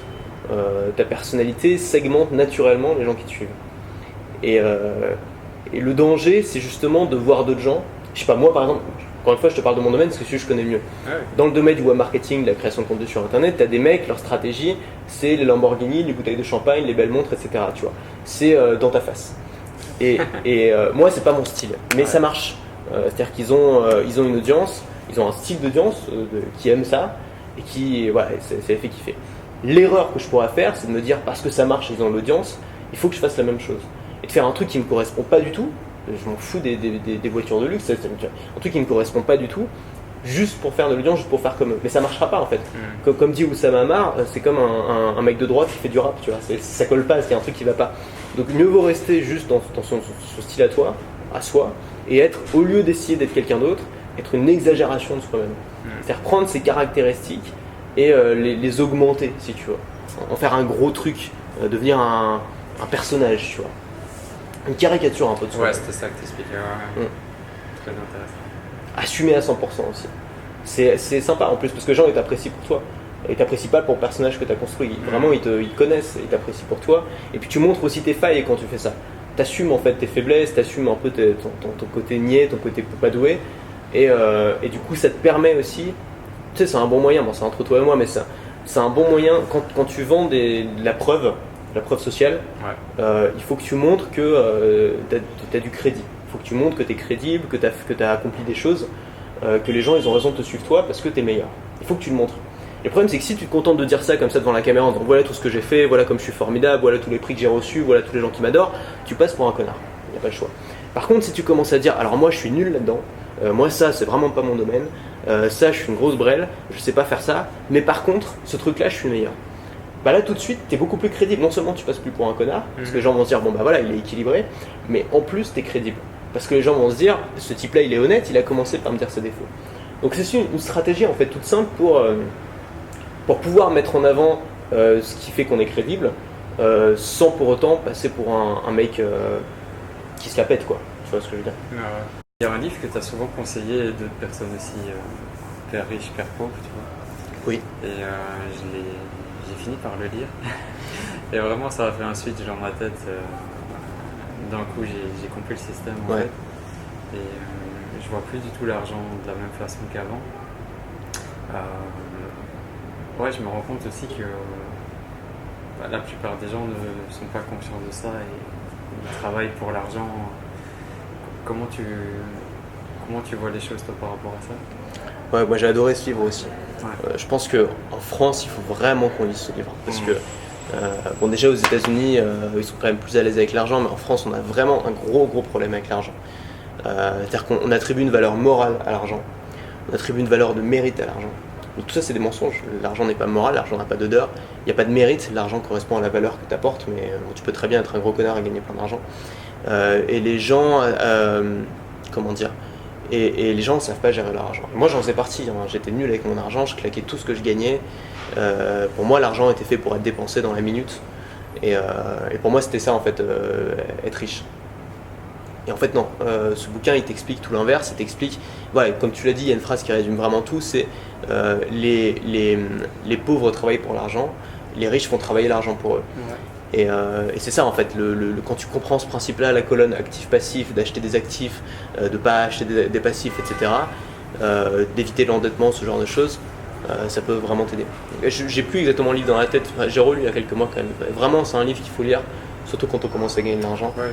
Ta personnalité segmente naturellement les gens qui te suivent. Et le danger, c'est justement de voir d'autres gens. Je sais pas, moi par exemple, encore une fois, je te parle de mon domaine parce que c'est celui que je connais le mieux. Ouais. Dans le domaine du web marketing, de la création de contenu sur internet, t'as des mecs, leur stratégie, c'est les Lamborghini, les bouteilles de champagne, les belles montres, etc. Tu vois, c'est dans ta face. Et moi, c'est pas mon style, mais ça marche. C'est-à-dire qu'ils ont une audience, ils ont un style d'audience qui aime ça et qui, voilà, ça les fait kiffer. L'erreur que je pourrais faire, c'est de me dire parce que ça marche, ils ont l'audience, il faut que je fasse la même chose. Et de faire un truc qui me correspond pas du tout, je m'en fous des voitures de luxe, un truc qui me correspond pas du tout, juste pour faire de l'audience, juste pour faire comme eux. Mais ça marchera pas en fait. Comme dit Oussama Ammar, c'est comme un mec de droite qui fait du rap, tu vois, ça colle pas, c'est un truc qui va pas. Donc mieux vaut rester juste dans son style à soi, et être, au lieu d'essayer d'être quelqu'un d'autre, être une exagération de soi-même. C'est-à-dire prendre ses caractéristiques et les augmenter, si tu veux. En faire un gros truc, devenir un personnage, tu vois. Une caricature un peu de soi. Ouais, c'était ça que t'expliquais. Très intéressant. Assumer à 100% aussi. C'est sympa en plus, parce que les gens ils t'apprécient pour toi. Ils t'apprécient pas pour le personnage que tu as construit. Vraiment, ils te connaissent, ils t'apprécient pour toi. Et puis tu montres aussi tes failles quand tu fais ça. T'assumes en fait tes faiblesses, t'assumes un peu ton côté niais, ton côté pas doué. Et du coup, ça te permet aussi. Tu sais, c'est un bon moyen. Bon, c'est entre toi et moi, mais c'est un bon moyen quand tu vends la preuve sociale. Il faut que tu montres que tu as du crédit. Il faut que tu montres que tu es crédible, que tu as accompli des choses, que les gens ils ont raison de te suivre toi parce que tu es meilleur. Il faut que tu le montres. Et le problème, c'est que si tu te contentes de dire ça comme ça devant la caméra, en disant voilà tout ce que j'ai fait, voilà comme je suis formidable, voilà tous les prix que j'ai reçus, voilà tous les gens qui m'adorent, tu passes pour un connard. Il n'y a pas le choix. Par contre, si tu commences à dire alors moi je suis nul là-dedans, moi ça c'est vraiment pas mon domaine, ça je suis une grosse brêle, je sais pas faire ça, mais par contre ce truc-là je suis le meilleur. Bah là tout de suite t'es beaucoup plus crédible. Non seulement tu passes plus pour un connard, parce que les gens vont se dire bon bah voilà il est équilibré, mais en plus t'es crédible. Parce que les gens vont se dire ce type-là il est honnête, il a commencé par me dire ses défauts. Donc c'est une stratégie en fait toute simple pour pouvoir mettre en avant ce qui fait qu'on est crédible, sans pour autant passer pour un mec qui se la pète quoi. Tu vois ce que je veux dire? Il y a un livre que tu as souvent conseillé à d'autres personnes aussi, Père riche, Père pauvre, tu vois. Oui. Et j'ai fini par le lire. Et vraiment ça a fait un switch dans ma tête. D'un coup j'ai compris le système en fait. Et je vois plus du tout l'argent de la même façon qu'avant. Ouais, je me rends compte aussi que la plupart des gens ne sont pas conscients de ça et ils travaillent pour l'argent. Comment tu vois les choses toi par rapport à ça? Ouais, moi j'ai adoré ce livre aussi. Ouais. Je pense qu'en France, il faut vraiment qu'on lise ce livre. Parce que, bon, déjà aux États-Unis, ils sont quand même plus à l'aise avec l'argent, mais en France, on a vraiment un gros problème avec l'argent. C'est-à-dire qu'on attribue une valeur morale à l'argent, on attribue une valeur de mérite à l'argent. Donc tout ça, c'est des mensonges. L'argent n'est pas moral, l'argent n'a pas d'odeur. Il n'y a pas de mérite. L'argent correspond à la valeur que tu apportes, mais tu peux très bien être un gros connard et gagner plein d'argent. Et les gens, comment dire, et les gens ne savent pas gérer leur argent. Moi, j'en faisais partie. Hein. J'étais nul avec mon argent, je claquais tout ce que je gagnais. Pour moi, l'argent était fait pour être dépensé dans la minute. Et pour moi, c'était ça, en fait, être riche. Et en fait, non. Ce bouquin, il t'explique tout l'inverse. Il t'explique, voilà, comme tu l'as dit, il y a une phrase qui résume vraiment tout, c'est les pauvres travaillent pour l'argent, les riches font travailler l'argent pour eux. Ouais. Et c'est ça, en fait, quand tu comprends ce principe-là, la colonne actif-passif, d'acheter des actifs, de ne pas acheter des passifs, etc., d'éviter l'endettement, ce genre de choses, ça peut vraiment t'aider. J'ai plus exactement le livre dans la tête, j'ai relu il y a quelques mois quand même. Vraiment, c'est un livre qu'il faut lire, surtout quand on commence à gagner de l'argent. Ouais.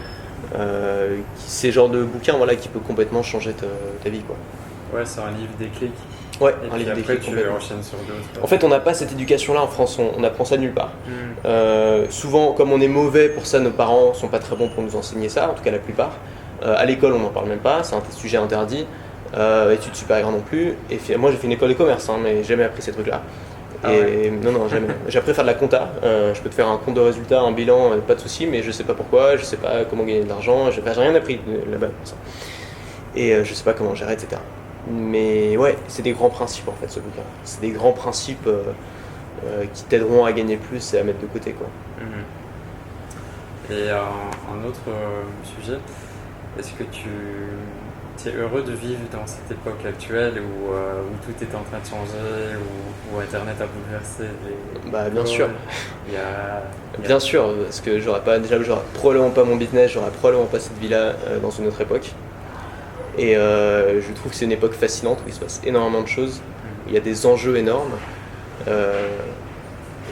C'est le genre de bouquin, voilà, qui peut complètement changer ta vie, quoi. Ouais, c'est un livre déclic. Ouais, et un livre déclic. Tu enchaînes sur d'autres. En fait, on n'a pas cette éducation-là en France, on apprend ça nulle part. Souvent, comme on est mauvais pour ça, nos parents sont pas très bons pour nous enseigner ça, en tout cas la plupart. À l'école, on n'en parle même pas, c'est un sujet interdit. Études supérieures non plus. Et moi, j'ai fait une école de commerce, hein, mais j'ai jamais appris ces trucs-là. Non, jamais. J'ai appris à faire de la compta. Je peux te faire un compte de résultats, un bilan, pas de souci, mais je sais pas pourquoi, je sais pas comment gagner de l'argent, j'ai rien appris là-bas. Et je sais pas comment gérer, etc. Mais ouais, c'est des grands principes en fait, ce bouquin. C'est des grands principes qui t'aideront à gagner plus et à mettre de côté, quoi. Et un autre sujet, est-ce que tu es heureux de vivre dans cette époque actuelle où tout est en train de changer, où Internet a bouleversé les... Bah bien sûr. Bien sûr, parce que j'aurais probablement pas mon business, j'aurais probablement pas cette vie-là dans une autre époque. Et je trouve que c'est une époque fascinante où il se passe énormément de choses. Il y a des enjeux énormes.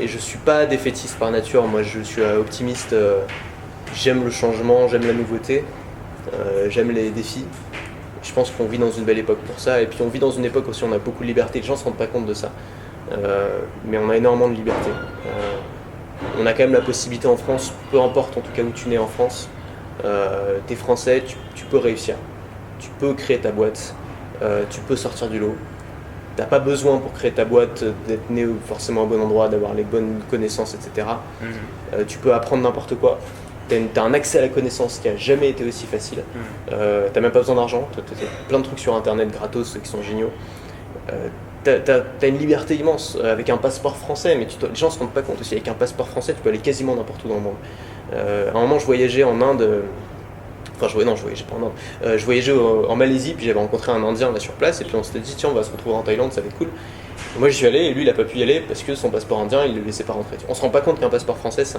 Et je suis pas défaitiste par nature, moi je suis optimiste. J'aime le changement, j'aime la nouveauté, j'aime les défis. Je pense qu'on vit dans une belle époque pour ça. Et puis on vit dans une époque aussi où on a beaucoup de liberté. Les gens ne se rendent pas compte de ça. Mais on a énormément de liberté. On a quand même la possibilité en France, peu importe en tout cas où tu nais en France, t'es français, tu peux réussir. Tu peux créer ta boîte, tu peux sortir du lot. T'as pas besoin pour créer ta boîte d'être né forcément au bon endroit, d'avoir les bonnes connaissances, etc. Tu peux apprendre n'importe quoi. T'as un accès à la connaissance qui a jamais été aussi facile. T'as même pas besoin d'argent. T'as plein de trucs sur internet gratos qui sont géniaux. T'as une liberté immense avec un passeport français, mais les gens se rendent pas compte aussi. Avec un passeport français, tu peux aller quasiment n'importe où dans le monde. À un moment, je voyageais en Inde. Enfin, je voyageais pas en Inde. Je voyageais en Malaisie, puis j'avais rencontré un Indien là sur place, et puis on s'était dit, tiens, on va se retrouver en Thaïlande, ça va être cool. Et moi, j'y suis allé, et lui, il a pas pu y aller parce que son passeport indien, il le laissait pas rentrer. On se rend pas compte qu'un passeport français, c'est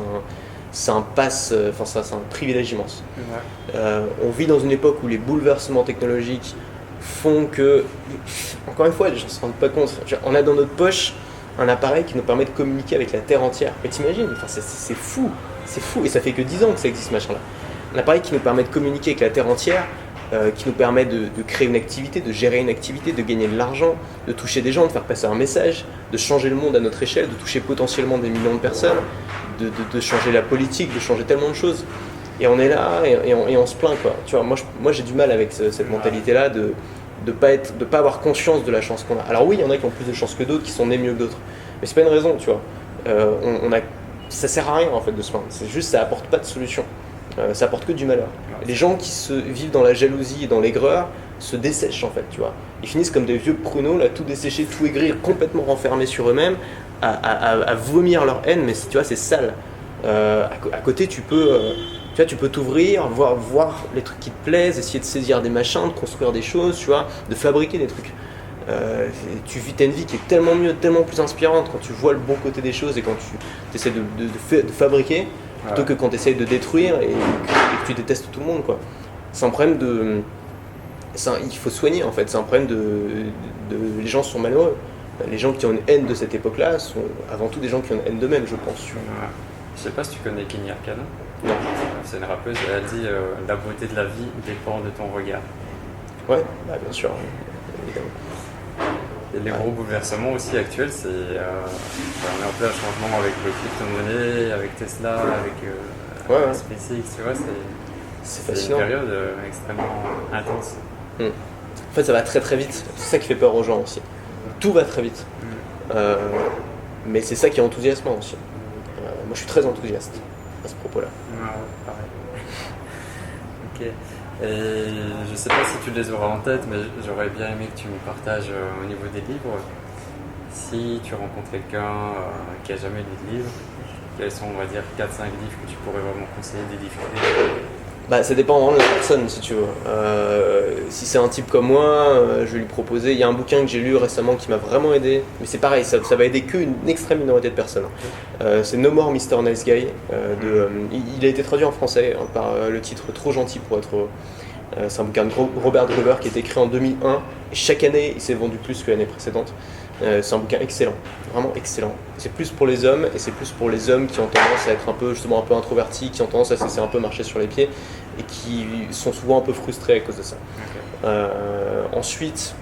un pass, c'est un privilège immense. Ouais. On vit dans une époque où les bouleversements technologiques font que, encore une fois, les gens se rendent pas compte. On a dans notre poche un appareil qui nous permet de communiquer avec la Terre entière. Mais t'imagines, c'est fou, et ça fait que 10 ans que ça existe, machin-là. Un appareil qui nous permet de communiquer avec la Terre entière, qui nous permet de créer une activité, de gérer une activité, de gagner de l'argent, de toucher des gens, de faire passer un message, de changer le monde à notre échelle, de toucher potentiellement des millions de personnes, de changer la politique, de changer tellement de choses. Et on est là et on se plaint, quoi. Tu vois, moi j'ai du mal avec cette mentalité-là de pas avoir conscience de la chance qu'on a. Alors oui, il y en a qui ont plus de chance que d'autres, qui sont nés mieux que d'autres. Mais c'est pas une raison, tu vois. Ça sert à rien en fait de se plaindre. C'est juste, ça apporte pas de solution. Ça apporte que du malheur. Les gens qui vivent dans la jalousie et dans l'aigreur se dessèchent en fait, tu vois. Ils finissent comme des vieux pruneaux, là, tout desséchés, tout aigris, complètement renfermés sur eux-mêmes, à vomir leur haine, mais tu vois, c'est sale. À côté, tu peux t'ouvrir, voir les trucs qui te plaisent, essayer de saisir des machins, de construire des choses, tu vois, de fabriquer des trucs. T'as une vie qui est tellement mieux, tellement plus inspirante quand tu vois le bon côté des choses et quand tu essaies de fabriquer, plutôt que quand tu essaies de détruire et que tu détestes tout le monde, quoi. C'est un problème il faut soigner en fait, c'est un problème les gens sont malheureux. Les gens qui ont une haine de cette époque-là sont avant tout des gens qui ont une haine d'eux-mêmes, je pense. Ouais. Je sais pas si tu connais Kenny Arcana. Non. C'est une rappeuse, elle dit la beauté de la vie dépend de ton regard. Ouais, bah, bien sûr, évidemment. Et les gros bouleversements aussi actuels, c'est on est en plein changement avec le crypto-monnaie, avec Tesla, avec SpaceX, tu vois, c'est une période extrêmement intense. En fait, ça va très très vite, c'est ça qui fait peur aux gens aussi. Tout va très vite. Mais c'est ça qui est enthousiasmant aussi. Moi je suis très enthousiaste à ce propos-là. Ouais, pareil. Ok. Et je sais pas si tu les auras en tête, mais j'aurais bien aimé que tu me partages au niveau des livres. Si tu rencontres quelqu'un qui a jamais lu de livre, quels sont, on va dire, 4-5 livres que tu pourrais vraiment conseiller, des livres clés? Bah, ça dépend vraiment de la personne, si tu veux. Si c'est un type comme moi, je vais lui proposer. Il y a un bouquin que j'ai lu récemment qui m'a vraiment aidé, mais c'est pareil, ça va aider qu'une extrême minorité de personnes. C'est No More Mr. Nice Guy. Il a été traduit en français par le titre Trop gentil pour être heureux. C'est un bouquin de Robert Druver qui a été écrit en 2001. Et chaque année, il s'est vendu plus que l'année précédente. C'est un bouquin excellent, vraiment excellent. C'est plus pour les hommes, et c'est plus pour les hommes qui ont tendance à être un peu introvertis, qui ont tendance à se laisser un peu marcher sur les pieds, et qui sont souvent un peu frustrés à cause de ça. Okay. Ensuite,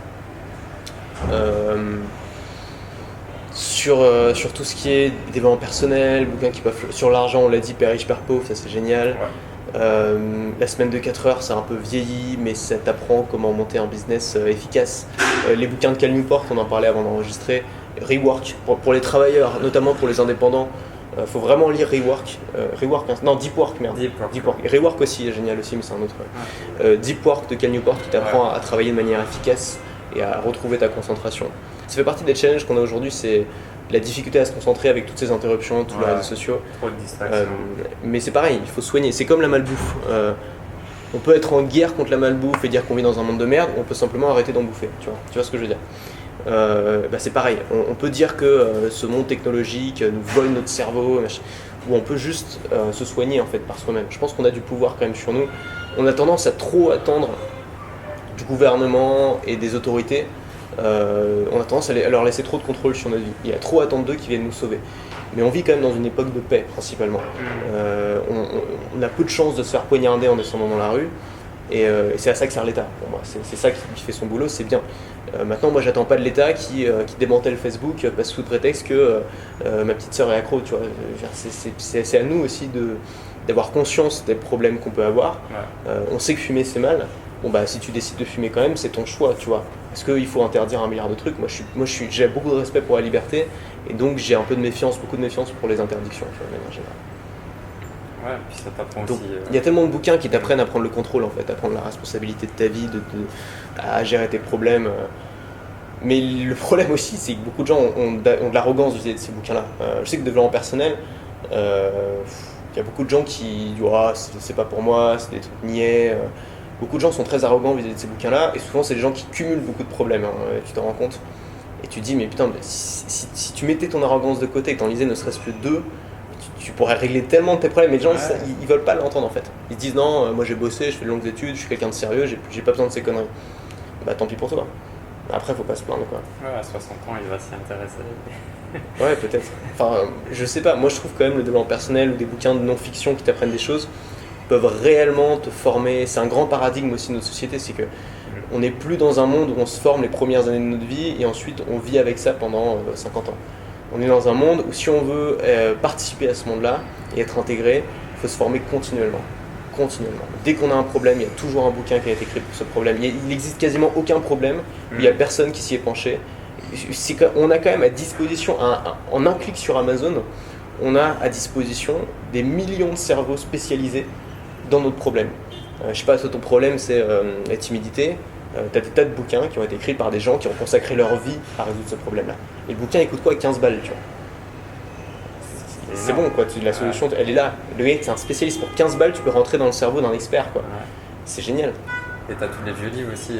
sur tout ce qui est développement personnel, bouquins qui peuvent sur l'argent, on l'a dit, Père riche, Père pauvre, ça c'est génial. Ouais. La semaine de 4 heures, c'est un peu vieilli, mais ça t'apprend comment monter un business efficace. Les bouquins de Cal Newport, on en parlait avant d'enregistrer. Rework, pour les travailleurs, notamment pour les indépendants, faut vraiment lire Rework. Deep Work, merde. Deep Work. Et Rework aussi est génial aussi, mais c'est un autre. Deep Work de Cal Newport qui t'apprend à travailler de manière efficace et à retrouver ta concentration. Ça fait partie des challenges qu'on a aujourd'hui, c'est la difficulté à se concentrer avec toutes ces interruptions, tous les réseaux sociaux. Trop de distractions. Mais c'est pareil, il faut soigner. C'est comme la malbouffe. On peut être en guerre contre la malbouffe et dire qu'on vit dans un monde de merde, ou on peut simplement arrêter d'en bouffer. Tu vois ce que je veux dire? C'est pareil. On peut dire que ce monde technologique nous vole notre cerveau, ou on peut juste se soigner en fait par soi-même. Je pense qu'on a du pouvoir quand même sur nous. On a tendance à trop attendre du gouvernement et des autorités. On a tendance à leur laisser trop de contrôle sur notre vie. Il y a trop à attendre d'eux qui viennent nous sauver. Mais on vit quand même dans une époque de paix, principalement. On a peu de chances de se faire poignarder en descendant dans la rue. Et c'est à ça que sert l'État. Pour moi, c'est ça qui fait son boulot, c'est bien. Maintenant, moi, j'attends pas de l'État qui démantèle Facebook parce sous prétexte que ma petite sœur est accro. Tu vois. C'est à nous aussi d'avoir conscience des problèmes qu'on peut avoir. On sait que fumer, c'est mal. Bon, si tu décides de fumer quand même, c'est ton choix, tu vois. Est-ce qu'il faut interdire 1 milliard de trucs? J'ai beaucoup de respect pour la liberté, et donc j'ai un peu de méfiance, beaucoup de méfiance pour les interdictions, tu vois, de manière générale. Ouais, puis ça t'apprend donc, aussi. Il y a tellement de bouquins qui t'apprennent à prendre le contrôle, en fait, à prendre la responsabilité de ta vie, à gérer tes problèmes. Mais le problème aussi, c'est que beaucoup de gens ont de l'arrogance vis-à-vis de ces bouquins-là. Je sais que développement personnel, il y a beaucoup de gens qui disent c'est pas pour moi, c'est des trucs niais. Beaucoup de gens sont très arrogants vis-à-vis de ces bouquins-là, et souvent c'est des gens qui cumulent beaucoup de problèmes, tu te rends compte. Et tu te dis, mais putain, si tu mettais ton arrogance de côté et que t'en lisais ne serait-ce que 2, tu pourrais régler tellement de tes problèmes. Mais les gens, ils veulent pas l'entendre en fait. Ils se disent, non, moi j'ai bossé, je fais de longues études, je suis quelqu'un de sérieux, j'ai pas besoin de ces conneries. Tant pis pour toi. Après, faut pas se plaindre, quoi. Ouais, à 60 ans, il va s'y intéresser. Ouais, peut-être. Enfin, je sais pas, moi je trouve quand même le développement personnel ou des bouquins de non-fiction qui t'apprennent des choses peuvent réellement te former. C'est un grand paradigme aussi de notre société, c'est que on n'est plus dans un monde où on se forme les premières années de notre vie et ensuite on vit avec ça pendant 50 ans. On est dans un monde où si on veut participer à ce monde-là et être intégré, il faut se former continuellement. Dès qu'on a un problème, il y a toujours un bouquin qui a été écrit pour ce problème. Il n'existe quasiment aucun problème où il n'y a personne qui s'y est penché. On a quand même à disposition, en un clic sur Amazon, on a à disposition des millions de cerveaux spécialisés dans notre problème. Je sais pas, toi ton problème c'est la timidité, tu as des tas de bouquins qui ont été écrits par des gens qui ont consacré leur vie à résoudre ce problème-là. Et le bouquin il coûte quoi? 15 balles, tu vois. C'est bon quoi, la solution elle est là. Le mec c'est un spécialiste, pour 15 balles tu peux rentrer dans le cerveau d'un expert quoi. C'est génial. Et t'as tous les vieux livres aussi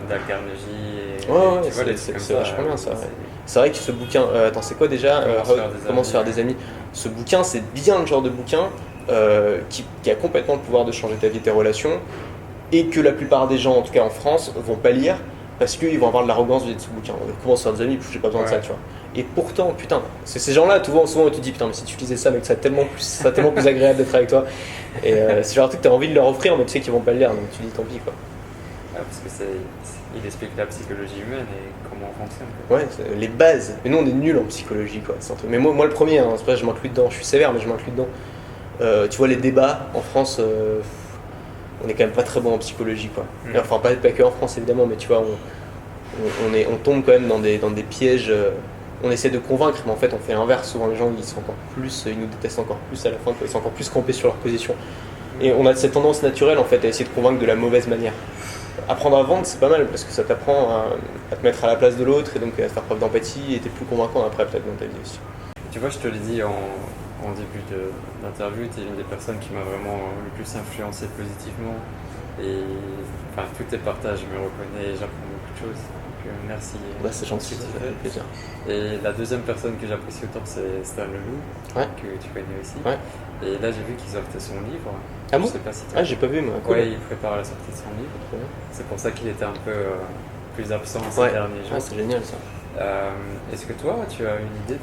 d'Al Carnegie. C'est vachement bien ça. C'est vrai que ce bouquin, attends c'est quoi déjà? Comment se faire des amis. Ce bouquin c'est bien le genre de bouquin qui a complètement le pouvoir de changer ta vie, tes relations, et que la plupart des gens, en tout cas en France, vont pas lire parce qu'ils vont avoir de l'arrogance vis-à-vis de ce bouquin. Comment se faire des amis, j'ai pas besoin de ça, tu vois. Et pourtant, putain, c'est ces gens-là, souvent tu te dis, putain, mais si tu lisais ça, mec, ça serait tellement plus agréable d'être avec toi. Et c'est genre un truc que t'as envie de leur offrir, mais tu sais qu'ils vont pas le lire, donc tu dis tant pis, quoi. Parce que il explique la psychologie humaine et comment on fonctionne. Ouais, les bases. Mais nous, on est nuls en psychologie, quoi. Mais moi le premier, c'est pas, je m'inclus dedans. Je suis sévère, mais je m'inclus dedans. Tu vois, les débats en France, on est quand même pas très bon en psychologie, quoi. Enfin, pas que en France, évidemment, mais tu vois, on tombe quand même dans des pièges on essaie de convaincre, mais en fait on fait l'inverse. Souvent les gens ils nous détestent encore plus à la fin, quoi. Ils sont encore plus campés sur leur position. Et on a cette tendance naturelle en fait à essayer de convaincre de la mauvaise manière. Apprendre à vendre, c'est pas mal parce que ça t'apprend à te mettre à la place de l'autre et donc à faire preuve d'empathie et t'es plus convaincant après peut-être dans ta vie aussi. Tu vois, je te l'ai dit en début d'interview, tu es une des personnes qui m'a vraiment le plus influencé positivement. Et enfin, tous tes partages, je me reconnais et j'apprends beaucoup de choses. Donc merci. Ouais, c'est gentil, ça fait plaisir. Et la deuxième personne que j'apprécie autant, c'est Stan Leloup, que tu connais aussi. Ouais. Et là, j'ai vu qu'ils sortaient son livre. Ah bon? Je sais pas si j'ai pas vu moi. Cool. Ouais, il prépare la sortie de son livre. C'est pour ça qu'il était un peu plus absent ces derniers jours. C'est génial ça. Est-ce que toi, tu as une idée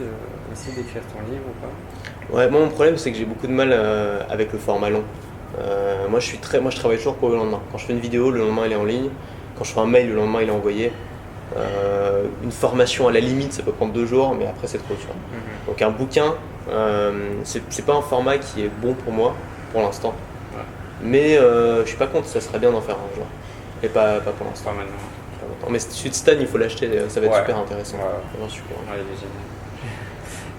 aussi d'écrire ton livre ou pas? Ouais, moi mon problème c'est que j'ai beaucoup de mal avec le format long. Moi je travaille toujours pour le lendemain. Quand je fais une vidéo, le lendemain elle est en ligne. Quand je fais un mail, le lendemain il est envoyé. Une formation à la limite ça peut prendre 2 jours, mais après c'est trop, tu vois. Donc un bouquin, c'est pas un format qui est bon pour moi pour l'instant. Ouais. Mais je suis pas contre, ça serait bien d'en faire un jour. Et pas pour l'instant. Pas maintenant. Mais celui de Stan il faut l'acheter, ça va être super intéressant. Ouais. Super. Ouais, il est génial.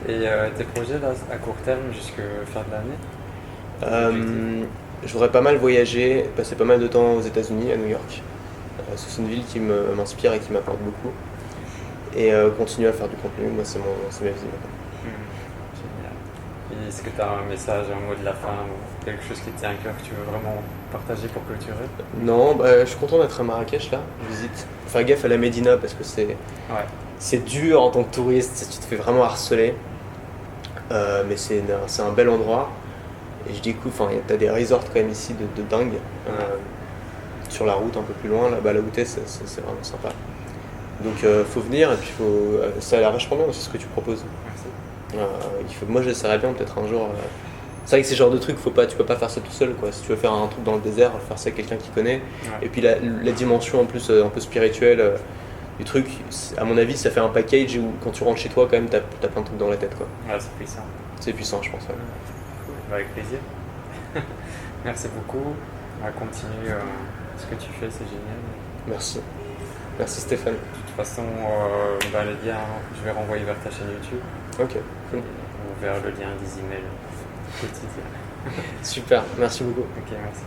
Et tes projets là, à court terme jusqu'à fin de l'année? Je voudrais pas mal voyager, passer pas mal de temps aux États-Unis, à New York. C'est une ville qui m'inspire et qui m'apporte beaucoup. Et continuer à faire du contenu, moi c'est ma vie maintenant. Génial. Et est-ce que tu as un message, un mot de la fin, ou quelque chose qui te tient à cœur que tu veux vraiment partager pour clôturer? Non, je suis content d'être à Marrakech là, je visite. Faut faire gaffe à la Médina parce que c'est dur en tant que touriste, tu te fais vraiment harceler. Mais c'est un bel endroit. Et je découvre, t'as des resorts quand même ici de dingue. Sur la route un peu plus loin, là-bas là où t'es, c'est vraiment sympa. Donc faut venir et puis ça a l'air vachement bien aussi ce que tu proposes. Merci. Moi j'essaierais bien peut-être un jour. C'est vrai que c'est ce genre de truc, tu peux pas faire ça tout seul quoi. Si tu veux faire un truc dans le désert, faire ça avec quelqu'un qui connaît. Ouais. Et puis la dimension en plus un peu spirituelle du truc, à mon avis ça fait un package où quand tu rentres chez toi quand même t'as plein de trucs dans la tête quoi. Ouais, c'est puissant. C'est puissant je pense. Ouais. Avec plaisir. Merci beaucoup. On va continuer ce que tu fais, c'est génial. Merci. Merci Stéphane. De toute façon, les liens, je vais renvoyer vers ta chaîne YouTube. Ok. Cool. Ou vers le lien des emails quotidiens. Super, merci beaucoup. Ok, merci.